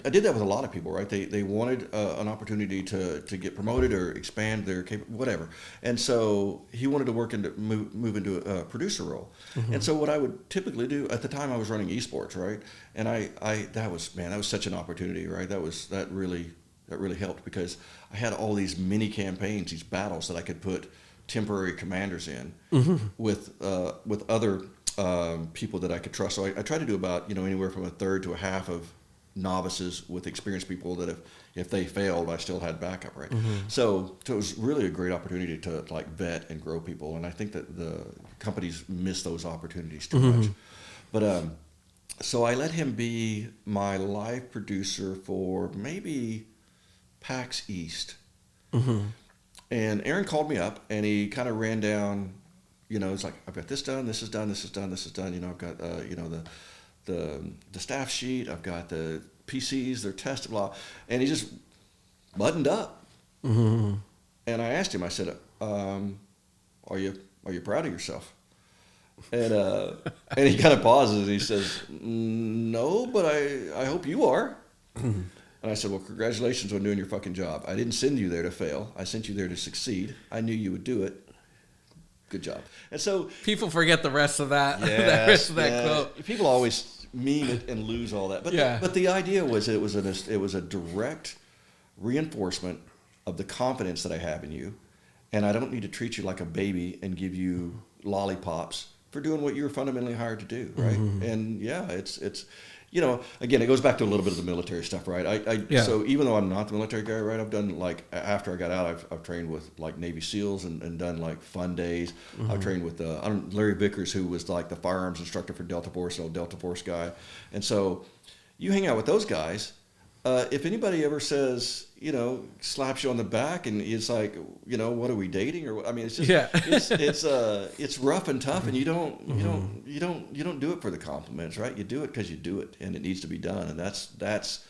[SPEAKER 2] did that with a lot of people, right? They wanted an opportunity to get promoted or expand their whatever, and so he wanted to move into a producer role. And so what I would typically do at the time, I was running esports, right? And that was such an opportunity, right? That really helped, because I had all these mini campaigns, these battles that I could put temporary commanders in with other people that I could trust. So I try to do about anywhere from a third to a half of novices with experienced people that if they failed, I still had backup, right? So it was really a great opportunity to, like, vet and grow people. And I think that the companies miss those opportunities too much. But so I let him be my live producer for maybe PAX East. And Aaron called me up, and he kind of ran down, it's like, I've got this done, this is done, this is done, this is done. I've got, the staff sheet, I've got the PCs, they're tested, blah. And he just buttoned up. And I asked him, I said, are you proud of yourself? And he kind of pauses, and he says, no, but I hope you are. And I said, well, congratulations on doing your fucking job. I didn't send you there to fail. I sent you there to succeed. I knew you would do it. Good job. And so
[SPEAKER 1] people forget the rest of that.
[SPEAKER 2] Yes,
[SPEAKER 1] the rest of that quote.
[SPEAKER 2] People always meme it and lose all that. But the idea was, it was a direct reinforcement of the confidence that I have in you, and I don't need to treat you like a baby and give you lollipops for doing what you were fundamentally hired to do, right? And it's. Again, it goes back to a little bit of the military stuff, right? So even though I'm not the military guy, right, I've done, like, after I got out, I've trained with, like, Navy SEALs and done, like, fun days. I've trained with Larry Vickers, who was, like, the firearms instructor for Delta Force, old Delta Force guy. And so you hang out with those guys. If anybody ever says, slaps you on the back and it's like, what are we dating, or what? I mean, it's just, it's rough and tough, and you don't do it for the compliments, right? You do it because you do it, and it needs to be done, and that's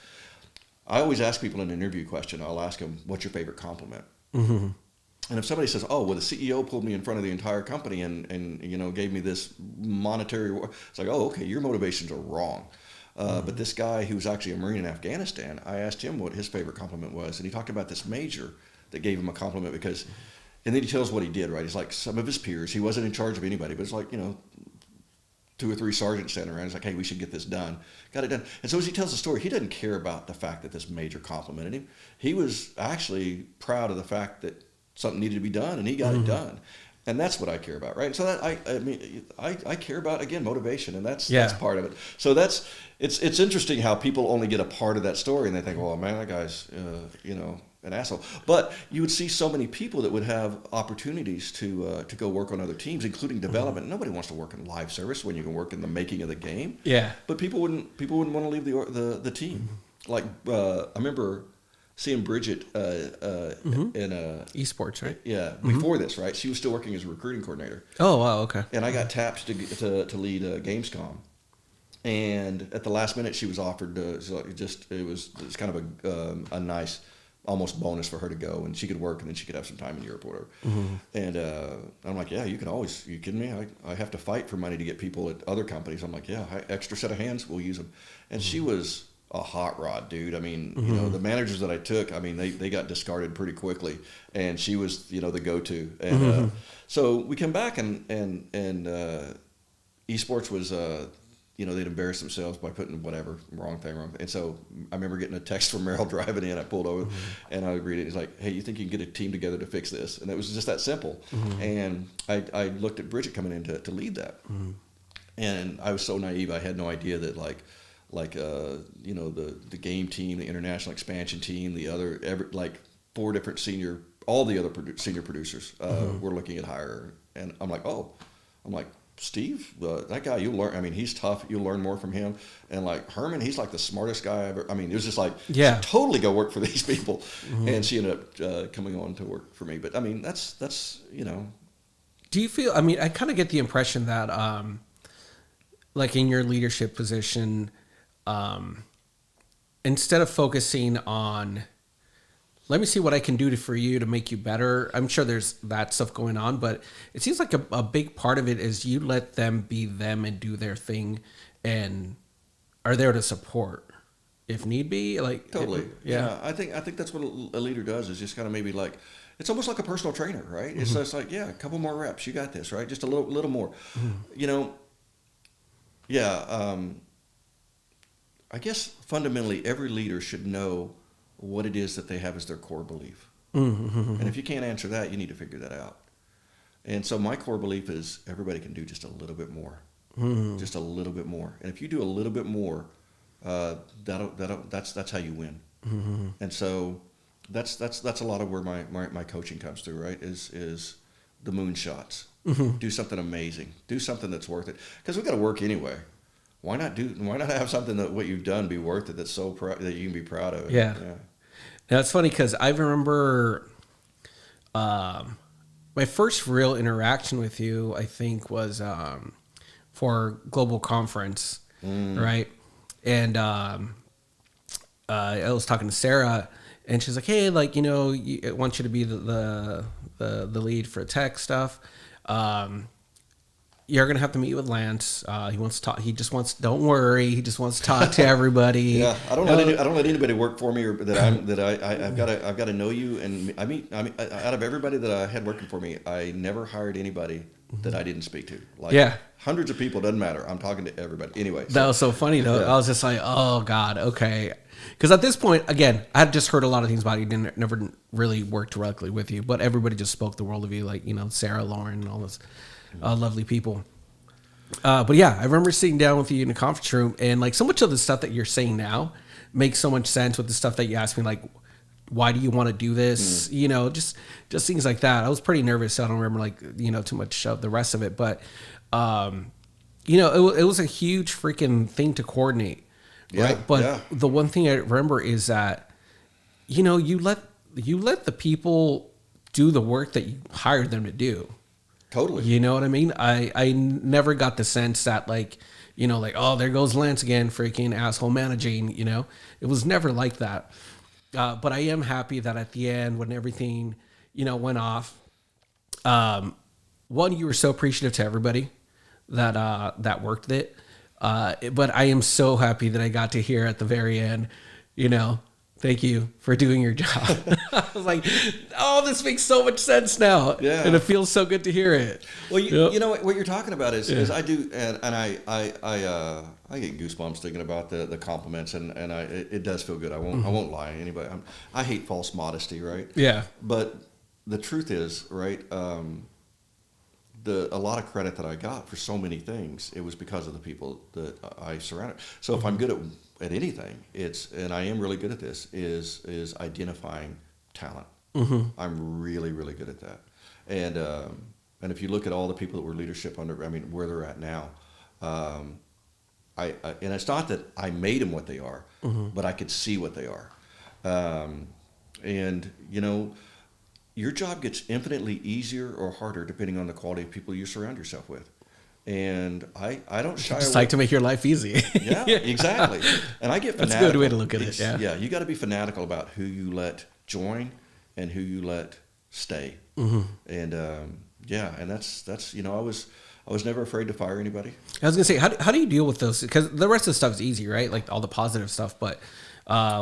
[SPEAKER 2] I always ask people in an interview question, I'll ask them, what's your favorite compliment? And if somebody says, oh, well, the CEO pulled me in front of the entire company and gave me this monetary reward, it's like, oh, okay, your motivations are wrong. But this guy who was actually a Marine in Afghanistan, I asked him what his favorite compliment was. And he talked about this major that gave him a compliment because, and then he tells what he did, right? He's like, some of his peers, he wasn't in charge of anybody, but it's like, 2 or 3 sergeants standing around. He's like, hey, we should get this done. Got it done. And so as he tells the story, he doesn't care about the fact that this major complimented him. He was actually proud of the fact that something needed to be done, and he got it done. And that's what I care about, right? So that I care about, again, motivation, and that's part of it. So it's interesting how people only get a part of that story, and they think, well, man, that guy's an asshole. But you would see so many people that would have opportunities to go work on other teams, including development. Nobody wants to work in live service when you can work in the making of the game.
[SPEAKER 1] Yeah.
[SPEAKER 2] But people wouldn't want to leave the team. Like I remember seeing Bridget in
[SPEAKER 1] esports, right?
[SPEAKER 2] Yeah, before this, right? She was still working as a recruiting coordinator.
[SPEAKER 1] Oh wow, okay.
[SPEAKER 2] And I got tapped to lead Gamescom. And at the last minute, she was offered. It was kind of a nice, almost bonus for her to go, and she could work, and then she could have some time in Europe or whatever. And I'm like, yeah, you kidding me? I have to fight for money to get people at other companies. I'm like, yeah, extra set of hands, we'll use them. And she was a hot rod, dude. I mean, the managers that I took, I mean, they got discarded pretty quickly, and she was, the go-to. And so we come back, and esports was. They'd embarrass themselves by putting whatever wrong thing. And so I remember getting a text from Merrill driving in. I pulled over and I read it. He's like, hey, you think you can get a team together to fix this? And it was just that simple. And I looked at Bridget coming in to lead that. And I was so naive. I had no idea that the game team, the international expansion team, the 4 different senior producers were looking at hire. And I'm like, Steve, that guy, you'll learn. I mean, he's tough. You'll learn more from him. And like Herman, he's like the smartest guy ever. I mean, it was just like, totally go work for these people. And she ended up coming on to work for me. But I mean, that's.
[SPEAKER 1] Do you feel? I mean, I kind of get the impression that, like in your leadership position, instead of focusing on, let me see what I can do for you to make you better. I'm sure there's that stuff going on, but it seems like a big part of it is you let them be them and do their thing and are there to support if need be. Like
[SPEAKER 2] totally. Yeah. I think that's what a leader does is just kind of maybe like, it's almost like a personal trainer, right? It's just like, a couple more reps. You got this, right? Just a little more, I guess fundamentally every leader should know what it is that they have as their core belief. And if you can't answer that, you need to figure that out. And so my core belief is everybody can do just a little bit more. Just a little bit more. And if you do a little bit more, that's how you win. And so that's a lot of where my coaching comes through, right? Is the moonshots. Do something amazing. Do something that's worth it. Because we've got to work anyway. Why not have something that what you've done be worth it? That's so that you can be proud of it.
[SPEAKER 1] Yeah. Now it's funny because I remember my first real interaction with you, I think, was for Global Conference, right? And I was talking to Sarah, and she's like, "Hey, I want you to be the lead for tech stuff. You're gonna have to meet with Lance. He wants to talk. Don't worry. He just wants to talk to everybody.
[SPEAKER 2] Yeah, I don't let anybody work for me or I've got to know you. And I mean, out of everybody that I had working for me, I never hired anybody that I didn't speak to. Hundreds of people, doesn't matter. I'm talking to everybody. Anyway,
[SPEAKER 1] that was so funny though. Yeah. I was just like, oh God, okay. Because at this point, again, I had just heard a lot of things about you. Never really worked directly with you, but everybody just spoke the world of you, like Sarah, Lauren, and all this. Lovely people. But yeah, I remember sitting down with you in the conference room and so much of the stuff that you're saying now makes so much sense with the stuff that you asked me, why do you want to do this? Just things like that. I was pretty nervous. So I don't remember too much of the rest of it, but it was a huge freaking thing to coordinate. Right. But the one thing I remember is that, you let the people do the work that you hired them to do.
[SPEAKER 2] Totally.
[SPEAKER 1] You know what I mean? I never got the sense that like, oh, there goes Lance again, freaking asshole managing, It was never like that. But I am happy that at the end, when everything, went off, one, you were so appreciative to everybody that worked it. But I am so happy that I got to hear at the very end, thank you for doing your job. I was like, oh, this makes so much sense now.
[SPEAKER 2] Yeah.
[SPEAKER 1] And it feels so good to hear it.
[SPEAKER 2] Well, you know what you're talking about is I do, and I get goosebumps thinking about the compliments, and it does feel good. I won't lie to anybody. I hate false modesty, right?
[SPEAKER 1] Yeah.
[SPEAKER 2] But the truth is, right, a lot of credit that I got for so many things, it was because of the people that I surrounded. So if I'm good at anything, and I am really good at this, is identifying talent. I'm really, really good at that. And if you look at all the people that were leadership under, where they're at now, and it's not that I made them what they are, but I could see what they are. And your job gets infinitely easier or harder depending on the quality of people you surround yourself with. And I don't shy away.
[SPEAKER 1] Just like to make your life easy.
[SPEAKER 2] Yeah, exactly. And I get fanatical.
[SPEAKER 1] That's a good way to look at it. Yeah.
[SPEAKER 2] Yeah, you got to be fanatical about who you let join and who you let stay. And and that's I was never afraid to fire anybody.
[SPEAKER 1] I was gonna say, how do you deal with those? Because the rest of the stuff is easy, right? Like all the positive stuff, but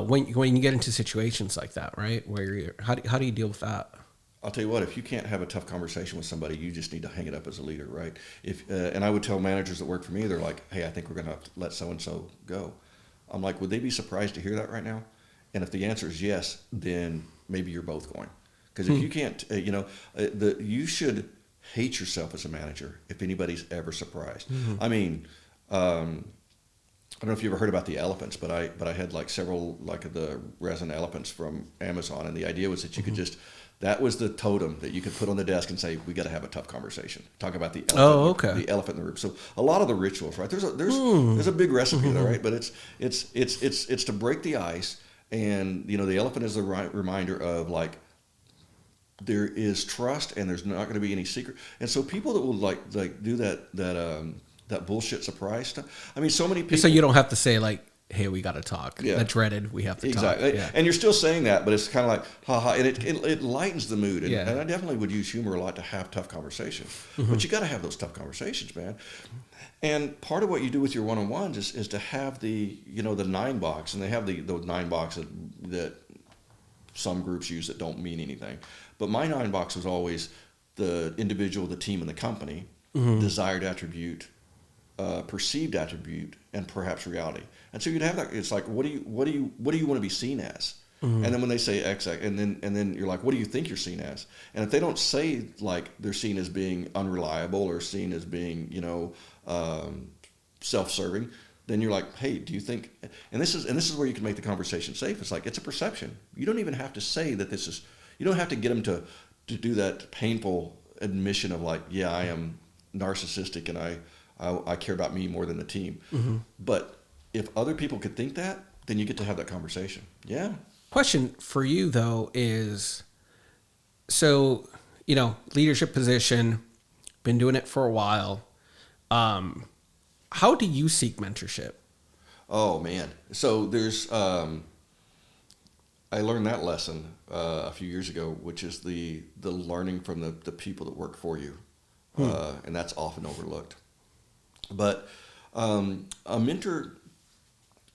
[SPEAKER 1] when you get into situations like that, right, where how do you deal with that?
[SPEAKER 2] I'll tell you what, if you can't have a tough conversation with somebody, you just need to hang it up as a leader, right? And I would tell managers that work for me, they're like, hey, I think we're going to have to let so-and-so go. I'm like, would they be surprised to hear that right now? And if the answer is yes, then maybe you're both going. Because if you can't, you should hate yourself as a manager if anybody's ever surprised. I don't know if you ever heard about the elephants, but I had like several like the resin elephants from Amazon, and the idea was that you could just, that was the totem that you could put on the desk and say, we got to have a tough conversation. Talk about the elephant, the elephant in the room. So a lot of the rituals, right? There's a big recipe there, right? But it's to break the ice, and the elephant is the reminder of like there is trust, and there's not going to be any secret. And so people that will like do that bullshit surprise stuff. So many people.
[SPEAKER 1] So you don't have to say like, hey, we got to talk.
[SPEAKER 2] Yeah.
[SPEAKER 1] That's dreaded. We have to talk.
[SPEAKER 2] Exactly.
[SPEAKER 1] Yeah.
[SPEAKER 2] And you're still saying that, but it's kind of like, haha, and it lightens the mood. And,
[SPEAKER 1] Yeah.
[SPEAKER 2] and I definitely would use humor a lot to have tough conversations. But you got to have those tough conversations, man. And part of what you do with your one-on-ones is to have the 9 box, and they have the 9 box that some groups use that don't mean anything. But my 9 box was always the individual, the team, and the company, desired attribute, perceived attribute, and perhaps reality. And so you'd have that. It's like, what do you want to be seen as? And then when they say X, and then you're like, what do you think you're seen as? And if they don't say like they're seen as being unreliable or seen as being self-serving, then you're like, hey, do you think? And this is where you can make the conversation safe. It's like, it's a perception. You don't even have to say that this is. You don't have to get them to do that painful admission of like, yeah, I am narcissistic and I care about me more than the team. But if other people could think that, then you get to have that conversation. Yeah.
[SPEAKER 1] Question for you though is, so, leadership position, been doing it for a while. How do you seek mentorship?
[SPEAKER 2] Oh man. So there's, I learned that lesson a few years ago, which is the learning from the people that work for you. And that's often overlooked. But a mentor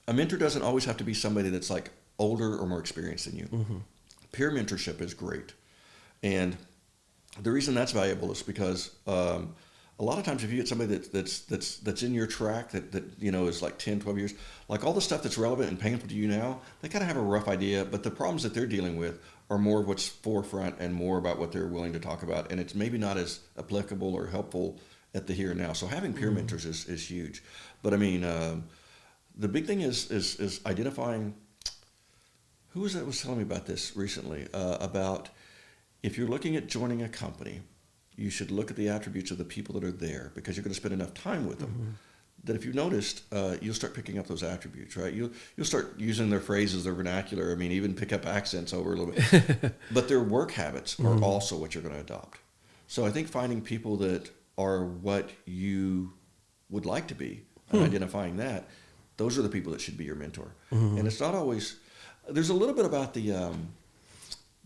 [SPEAKER 2] doesn't always have to be somebody that's like older or more experienced than you. Peer mentorship is great. And the reason that's valuable is because a lot of times if you get somebody that's in your track that is like 10, 12 years, like all the stuff that's relevant and painful to you now, they kind of have a rough idea, but the problems that they're dealing with are more of what's forefront and more about what they're willing to talk about. And it's maybe not as applicable or helpful at the here and now. So having peer mentors is huge. But the big thing is identifying, who was telling me about this recently, about if you're looking at joining a company, you should look at the attributes of the people that are there, because you're going to spend enough time with them that if you've noticed, you'll start picking up those attributes, right? You'll start using their phrases, their vernacular. Even pick up accents over a little bit. But their work habits are also what you're going to adopt. So I think finding people that are what you would like to be and identifying that, those are the people that should be your mentor. And it's not always. There's a little bit about the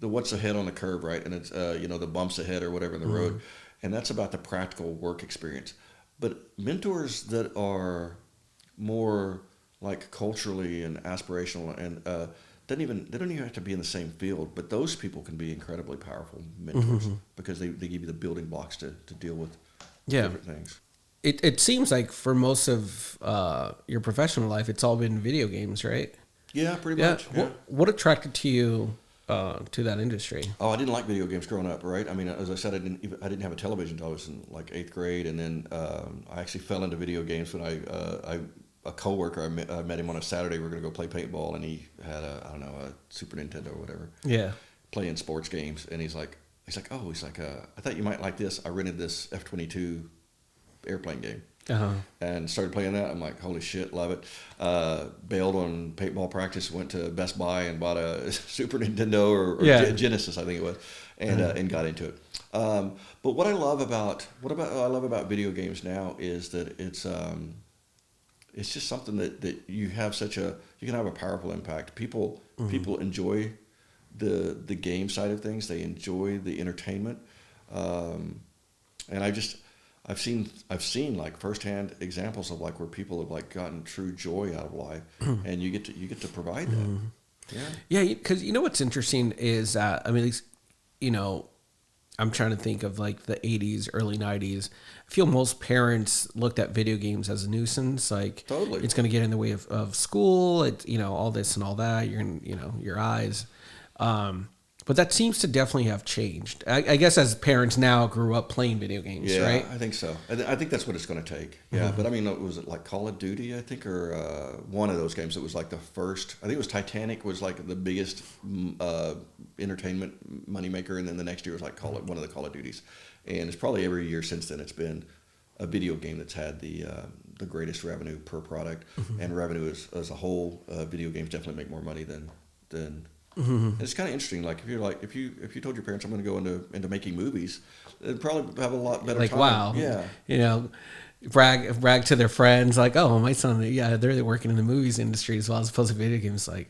[SPEAKER 2] what's ahead on the curve, right? And it's the bumps ahead or whatever in the road, and that's about the practical work experience. But mentors that are more like culturally and aspirational and they don't even have to be in the same field, but those people can be incredibly powerful mentors because they give you the building blocks to deal with different things.
[SPEAKER 1] It seems like for most of your professional life, it's all been video games, right?
[SPEAKER 2] Yeah, pretty much. Yeah.
[SPEAKER 1] What attracted to you to that industry?
[SPEAKER 2] Oh, I didn't like video games growing up, right? I mean, as I said, I didn't have a television until I was in like 8th grade, and then I actually fell into video games when a coworker, I met him on a Saturday. We were going to go play paintball, and he had a Super Nintendo or whatever.
[SPEAKER 1] Yeah.
[SPEAKER 2] Playing sports games, and he's like, I thought you might like this. I rented this F-22 airplane game. And started playing that. I'm like, holy shit, love it. Bailed on paintball practice, went to Best Buy and bought a Super Nintendo or Genesis, I think it was, and got into it. But what I love about video games now is that it's just something that you can have a powerful impact. People enjoy the game side of things. They enjoy the entertainment, and I've seen like firsthand examples of like where people have like gotten true joy out of life, and you get to provide that.
[SPEAKER 1] Yeah, because you know what's interesting is that, I mean, at least, I'm trying to think of like the 80s, early 90s. I feel most parents looked at video games as a nuisance. Like,
[SPEAKER 2] totally,
[SPEAKER 1] it's going to get in the way of school. It's, all this and all that. You're in, your eyes. But that seems to definitely have changed. I guess as parents now grew up playing video games, right?
[SPEAKER 2] I think so. I think that's what it's going to take. Yeah, but I mean, was it like Call of Duty, I think, or one of those games that was like the first? I think it was Titanic was like the biggest entertainment moneymaker, and then the next year was like one of the Call of Duties. And it's probably every year since then it's been a video game that's had the greatest revenue per product, and revenue as a whole. Video games definitely make more money than It's kind of interesting. Like if you told your parents I'm going to go into making movies, they'd probably have a lot better.
[SPEAKER 1] Like
[SPEAKER 2] time.
[SPEAKER 1] Wow,
[SPEAKER 2] yeah,
[SPEAKER 1] brag to their friends like, oh, my son, they're working in the movies industry as well as opposed to video games. Like,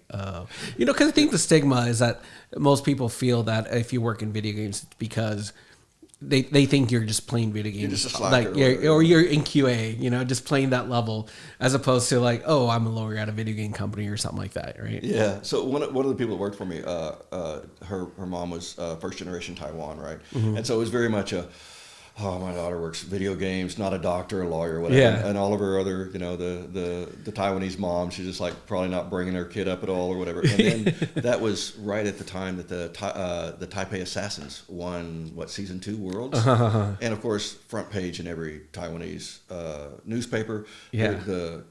[SPEAKER 1] because I think the stigma is that most people feel that if you work in video games, it's because they think you're just playing video games,
[SPEAKER 2] you're just a slacker,
[SPEAKER 1] or you're in QA, just playing that level, as opposed to like, oh, I'm a lawyer at a video game company or something like that, right?
[SPEAKER 2] Yeah. So one of the people that worked for me, her mom was first generation Taiwan, right? And so it was very much my daughter works video games, not a doctor, a lawyer, whatever.
[SPEAKER 1] Yeah.
[SPEAKER 2] And all of her other, the Taiwanese moms, she's just like probably not bringing her kid up at all or whatever. And then that was right at the time that the Taipei Assassins won season 2 Worlds, and of course front page in every Taiwanese newspaper.
[SPEAKER 1] Yeah.
[SPEAKER 2] The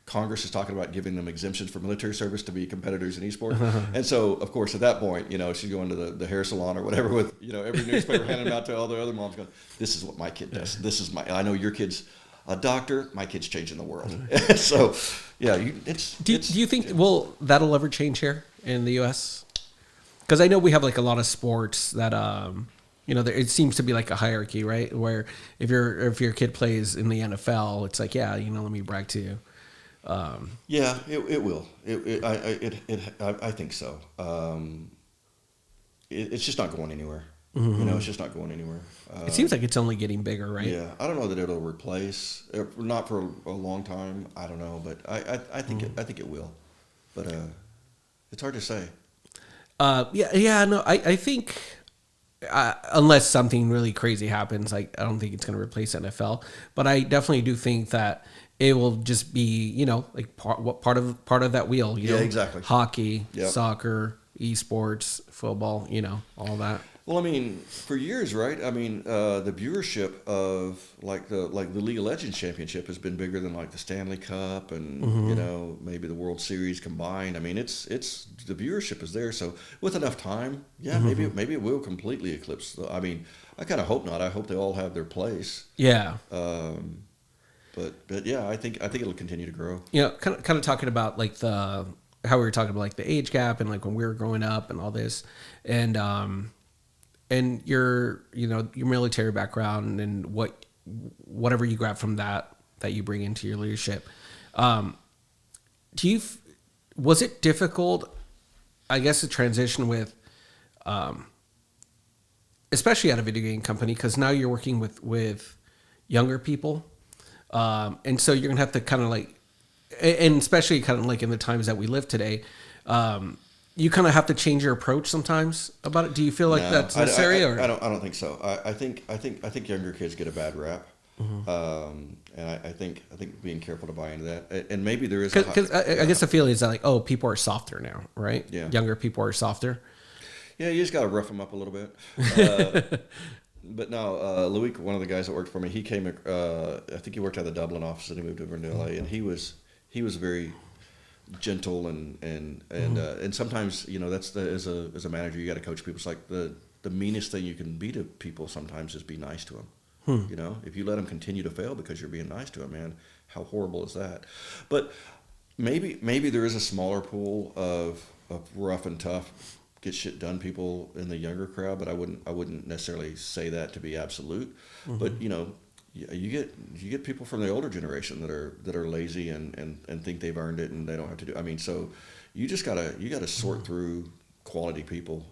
[SPEAKER 2] Congress is talking about giving them exemptions for military service to be competitors in esports. And so, of course, at that point, she's going to the hair salon or whatever with, every newspaper handing them out to all the other moms going, this is what my kid does. This is I know your kid's a doctor. My kid's changing the world. So, yeah. Do
[SPEAKER 1] you think, that'll ever change here in the U.S.? Because I know we have like a lot of sports that, it seems to be like a hierarchy, right? Where if your kid plays in the NFL, it's like, let me brag to you.
[SPEAKER 2] Yeah, it will. I think so. It's just not going anywhere. It's just not going anywhere.
[SPEAKER 1] It seems like it's only getting bigger, right?
[SPEAKER 2] Yeah, I don't know that it'll replace. Not for a long time. I don't know, but I think it will. But it's hard to say.
[SPEAKER 1] No, I think unless something really crazy happens, I don't think it's going to replace NFL. But I definitely do think that it will just be, like part of that wheel.
[SPEAKER 2] Yeah, exactly.
[SPEAKER 1] Hockey, soccer, esports, football, all that.
[SPEAKER 2] Well, I mean, for years, right? I mean, the viewership of like the League of Legends Championship has been bigger than like the Stanley Cup and maybe the World Series combined. I mean, it's the viewership is there. So with enough time, maybe it will completely eclipse. I mean, I kind of hope not. I hope they all have their place.
[SPEAKER 1] Yeah.
[SPEAKER 2] But yeah, I think it'll continue to grow.
[SPEAKER 1] Kind of talking about like how we were talking about like the age gap and like when we were growing up and all this, and your military background and whatever you grab from that that you bring into your leadership. Was it difficult, I guess, to transition with, especially at a video game company, because now you're working with younger people, and so you're gonna have to kind of like, and especially kind of like in the times that we live today, you kind of have to change your approach sometimes about it. Do you feel like that's necessary?
[SPEAKER 2] I don't think so. I think younger kids get a bad rap. And I think being careful to buy into that, and maybe there is
[SPEAKER 1] because I guess the feeling is that like, oh, people are softer now, right?
[SPEAKER 2] Yeah,
[SPEAKER 1] younger people are softer.
[SPEAKER 2] Yeah, you just got to rough them up a little bit. But no, Louis, one of the guys that worked for me, he came. I think he worked at the Dublin office, and he moved over to LA, and he was very gentle and sometimes that's as a manager you got to coach people. It's like the meanest thing you can be to people sometimes is be nice to them. If you let them continue to fail because you're being nice to them, man, how horrible is that? But maybe there is a smaller pool of rough and tough, get shit done people in the younger crowd, but I wouldn't necessarily say that to be absolute. But you get people from the older generation that are lazy and think they've earned it and they don't have to do. I mean, so you gotta sort through quality people,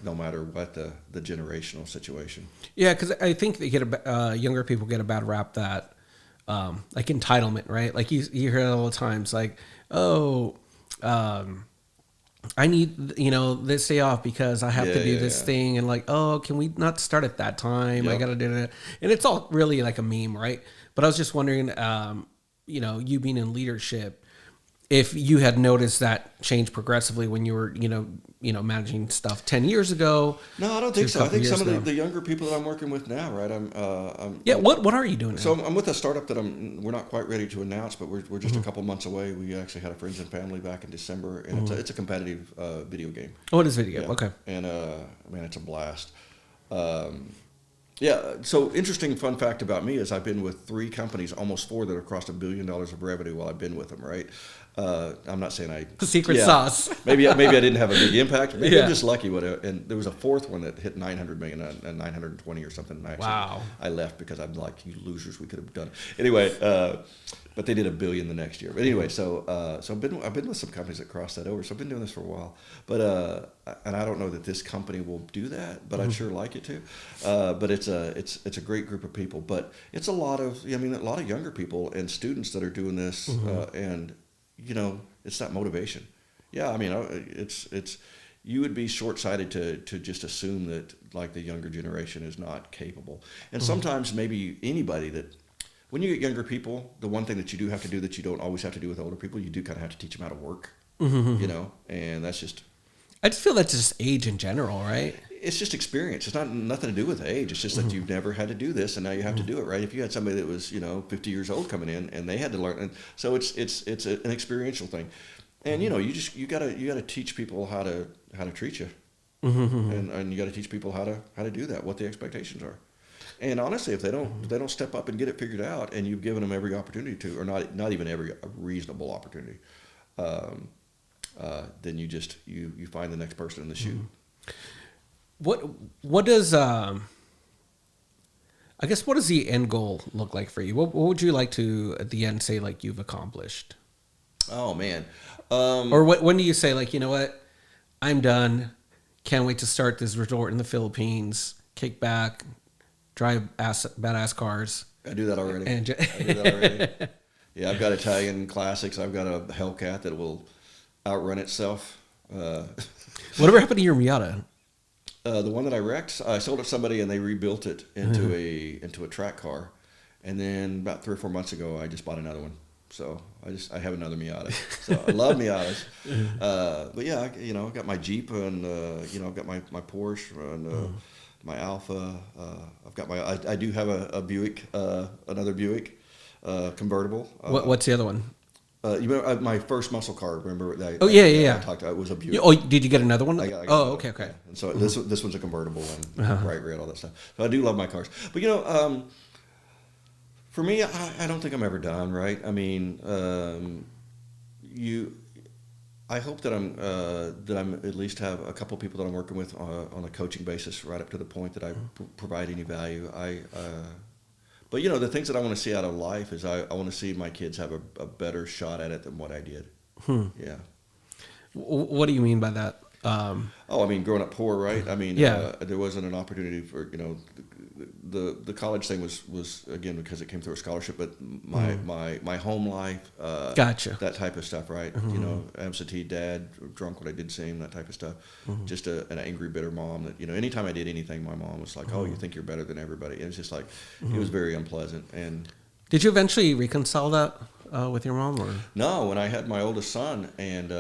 [SPEAKER 2] no matter what the generational situation.
[SPEAKER 1] Yeah, because I think they get younger people get a bad rap that like entitlement, right? Like you hear it all the times, like, oh, I need this day off because I have to do this thing, and like, oh, can we not start at that time? Yep. I gotta do it, and it's all really like a meme, right? But I was just wondering, you being in leadership, if you had noticed that change progressively when you were, managing stuff 10 years ago.
[SPEAKER 2] No, I don't think so. I think some of the younger people that I'm working with now, right?
[SPEAKER 1] What are you doing now?
[SPEAKER 2] So I'm with a startup that we're not quite ready to announce, but we're just a couple months away. We actually had a friends and family back in December, and it's a competitive video game.
[SPEAKER 1] Oh, it is video game. Okay.
[SPEAKER 2] And man, it's a blast. So interesting fun fact about me is I've been with 3 companies, almost 4, that have crossed $1 billion of revenue while I've been with them, right? I'm not saying
[SPEAKER 1] secret sauce.
[SPEAKER 2] maybe I didn't have a big impact. Maybe I'm just lucky. And there was a 4th one that hit 900 million and 920 or something. And I left because I'm like, you losers, we could have done it. Anyway, but they did $1 billion the next year. But anyway, so I've been with some companies that crossed that over. So I've been doing this for a while. But and I don't know that this company will do that, but I'd sure like it to. But it's a great group of people. But it's a lot of younger people and students that are doing this, and it's that motivation. Yeah, I mean, it's you would be short-sighted to just assume that like the younger generation is not capable. And sometimes maybe anybody that, when you get younger people, the one thing that you do have to do that you don't always have to do with older people, you do kind of have to teach them how to work. And that's just.
[SPEAKER 1] I just feel that's just age in general, right?
[SPEAKER 2] It's just experience. It's nothing to do with age. It's just that you've never had to do this, and now you have to do it, right? If you had somebody that was 50 years old coming in, and they had to learn, and so it's an experiential thing, and you gotta teach people how to treat you, and you got to teach people how to do that, what the expectations are, and honestly, if they don't step up and get it figured out, and you've given them every opportunity to, or not even every reasonable opportunity, then you find the next person in the shoe.
[SPEAKER 1] What does I guess what does the end goal look like for you? What would you like to at the end say like you've accomplished?
[SPEAKER 2] Oh man.
[SPEAKER 1] Or when do you say like, you know what, I'm done, can't wait to start this resort in the Philippines, kick back, drive badass cars.
[SPEAKER 2] I do that already. Yeah, I've got Italian classics. I've got a Hellcat that will outrun itself.
[SPEAKER 1] Whatever happened to your Miata?
[SPEAKER 2] The one that I wrecked, I sold it to somebody and they rebuilt it into a track car, and then about 3 or 4 months ago, I just bought another one. So I have another Miata. So I love Miatas, but yeah, I've got my Jeep and I've got my Porsche and my Alpha. I've got I do have a Buick, another Buick convertible.
[SPEAKER 1] What's the other one?
[SPEAKER 2] You remember my first muscle car? Remember that?
[SPEAKER 1] I
[SPEAKER 2] talked about it was a Buick.
[SPEAKER 1] Oh, did you get another one?
[SPEAKER 2] I got
[SPEAKER 1] okay.
[SPEAKER 2] Yeah. And so this one's a convertible and bright red, all that stuff. So I do love my cars, but for me, I don't think I'm ever done. Right? I mean, I hope that I'm at least have a couple of people that I'm working with on a coaching basis, right up to the point that I provide any value. But the things that I want to see out of life is I want to see my kids have a better shot at it than what I did. Yeah.
[SPEAKER 1] What do you mean by that?
[SPEAKER 2] I mean, growing up poor, right? I mean,
[SPEAKER 1] Yeah.
[SPEAKER 2] there wasn't an opportunity for, the college thing was again because it came through a scholarship, but my home life,
[SPEAKER 1] Gotcha.
[SPEAKER 2] that type of stuff, right? Absentee dad, drunk when I did see him, that type of stuff. Just an angry, bitter mom that, anytime I did anything, my mom was like, "Oh, you think you're better than everybody?" And it was just like, it was very unpleasant. And
[SPEAKER 1] Did you eventually reconcile that with your mom, or?
[SPEAKER 2] no, when I had my oldest son, and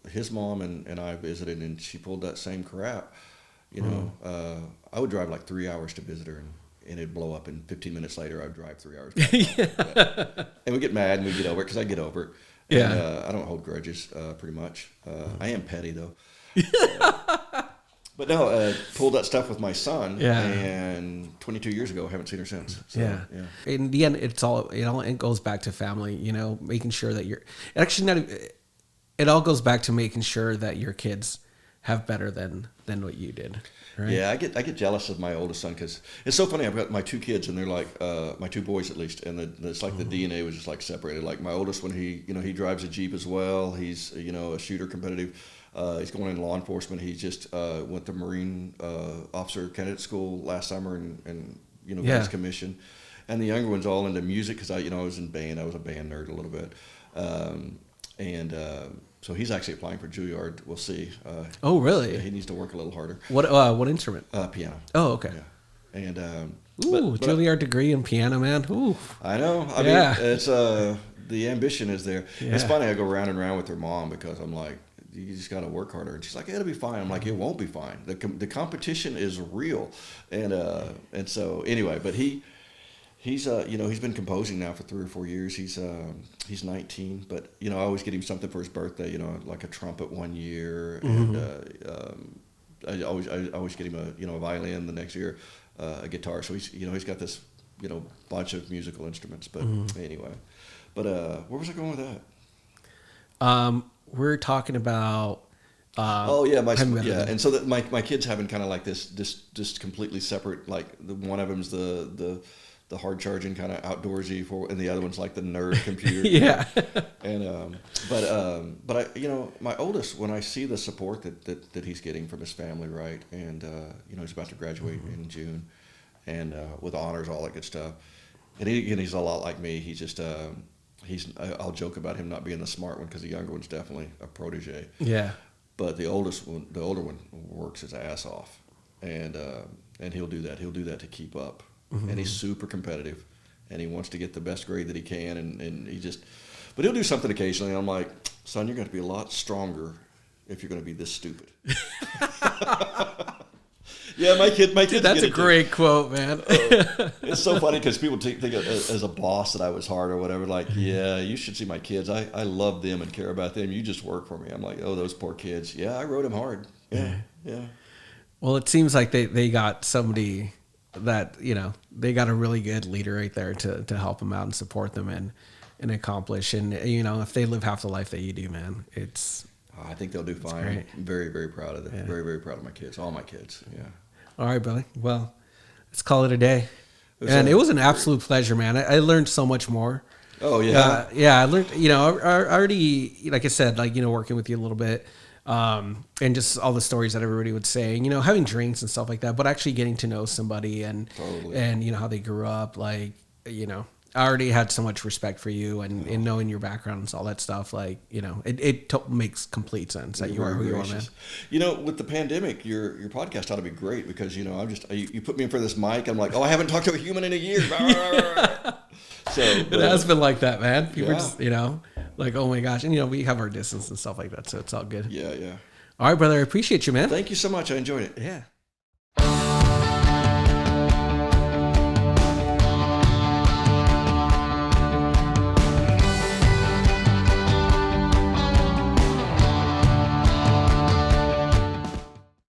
[SPEAKER 2] his mom and I visited, and she pulled that same crap. I would drive like 3 hours to visit her, and it'd blow up, and 15 minutes later, I'd drive 3 hours back. Yeah. And we get mad, and we get over it, because I get over it.
[SPEAKER 1] Yeah.
[SPEAKER 2] And, I don't hold grudges, pretty much. I am petty, though. But no, pulled that stuff with my son, and 22 years ago, I haven't seen her since. So,
[SPEAKER 1] yeah. In the end, it goes back to family, making sure that it all goes back to making sure that your kids have better than what you did. Right? Yeah,
[SPEAKER 2] I get jealous of my oldest son, because it's so funny. I've got my two kids, and they're like my two boys at least, and it's like the DNA was just like separated. Like my oldest one, he drives a Jeep as well. He's a shooter, competitive. He's going in law enforcement. He just went to Marine officer candidate school last summer, and got his commission. And the younger one's all into music, because I was in band. I was a band nerd a little bit, so he's actually applying for Juilliard. We'll see.
[SPEAKER 1] Oh, really?
[SPEAKER 2] Yeah, he needs to work a little harder.
[SPEAKER 1] What instrument?
[SPEAKER 2] Piano.
[SPEAKER 1] Oh, okay.
[SPEAKER 2] Yeah. And
[SPEAKER 1] Juilliard degree in piano, man. Ooh.
[SPEAKER 2] I know. I mean, it's the ambition is there.
[SPEAKER 1] Yeah.
[SPEAKER 2] It's funny. I go round and round with her mom, because I'm like, you just got to work harder. And she's like, it'll be fine. I'm like, it won't be fine. The competition is real. And so anyway, but he's he's been composing now for 3 or 4 years. He's 19, but I always get him something for his birthday. Like a trumpet one year, and I always get him a violin the next year, a guitar. So he's got this bunch of musical instruments. But anyway, but where was I going with that?
[SPEAKER 1] We're talking about.
[SPEAKER 2] And so that my kids having kind of like this just completely separate. Like one of them's the hard charging kind of outdoorsy and the other one's like the nerd computer.
[SPEAKER 1] Yeah.
[SPEAKER 2] And but I my oldest, when I see the support that he's getting from his family, right, and he's about to graduate in June, and with honors, all that good stuff, and he's a lot like me. He's just I'll joke about him not being the smart one, because the younger one's definitely a protege.
[SPEAKER 1] Yeah.
[SPEAKER 2] But the older one works his ass off, and he'll do that. He'll do that to keep up. And he's super competitive, and he wants to get the best grade that he can, and but he'll do something occasionally, and I'm like, son, you're going to be a lot stronger if you're going to be this stupid. Yeah, my kid. Dude,
[SPEAKER 1] that's a great quote, man.
[SPEAKER 2] It's so funny, because people think as a boss that I was hard or whatever. Like, yeah, you should see my kids. I love them and care about them. You just work for me. I'm like, oh, those poor kids. Yeah, I rode them hard. Yeah.
[SPEAKER 1] Well, it seems like they got somebody that they got a really good leader right there to help them out and support them and accomplish. And if they live half the life that you do, man,
[SPEAKER 2] I think they'll do fine.
[SPEAKER 1] Great.
[SPEAKER 2] I'm very, very proud of them.
[SPEAKER 1] Yeah.
[SPEAKER 2] Very, very proud of my kids. All my kids. Yeah.
[SPEAKER 1] All right, Billy. Well, let's call it a day. And it was an absolute pleasure, man. I learned so much more.
[SPEAKER 2] Oh yeah.
[SPEAKER 1] I learned. I already, like I said, working with you a little bit. And just all the stories that everybody would say, having drinks and stuff like that, but actually getting to know somebody and how they grew up, I already had so much respect for you and knowing your background and all that stuff. It makes complete sense that you are who you are, man.
[SPEAKER 2] With the pandemic, your podcast ought to be great, because, you put me in front of this mic. I'm like, oh, I haven't talked to a human in a year. So
[SPEAKER 1] it has been like that, man. People just, like, oh my gosh. And, we have our distance and stuff like that. So it's all good.
[SPEAKER 2] Yeah.
[SPEAKER 1] All right, brother. I appreciate you, man.
[SPEAKER 2] Thank you so much. I enjoyed it.
[SPEAKER 1] Yeah.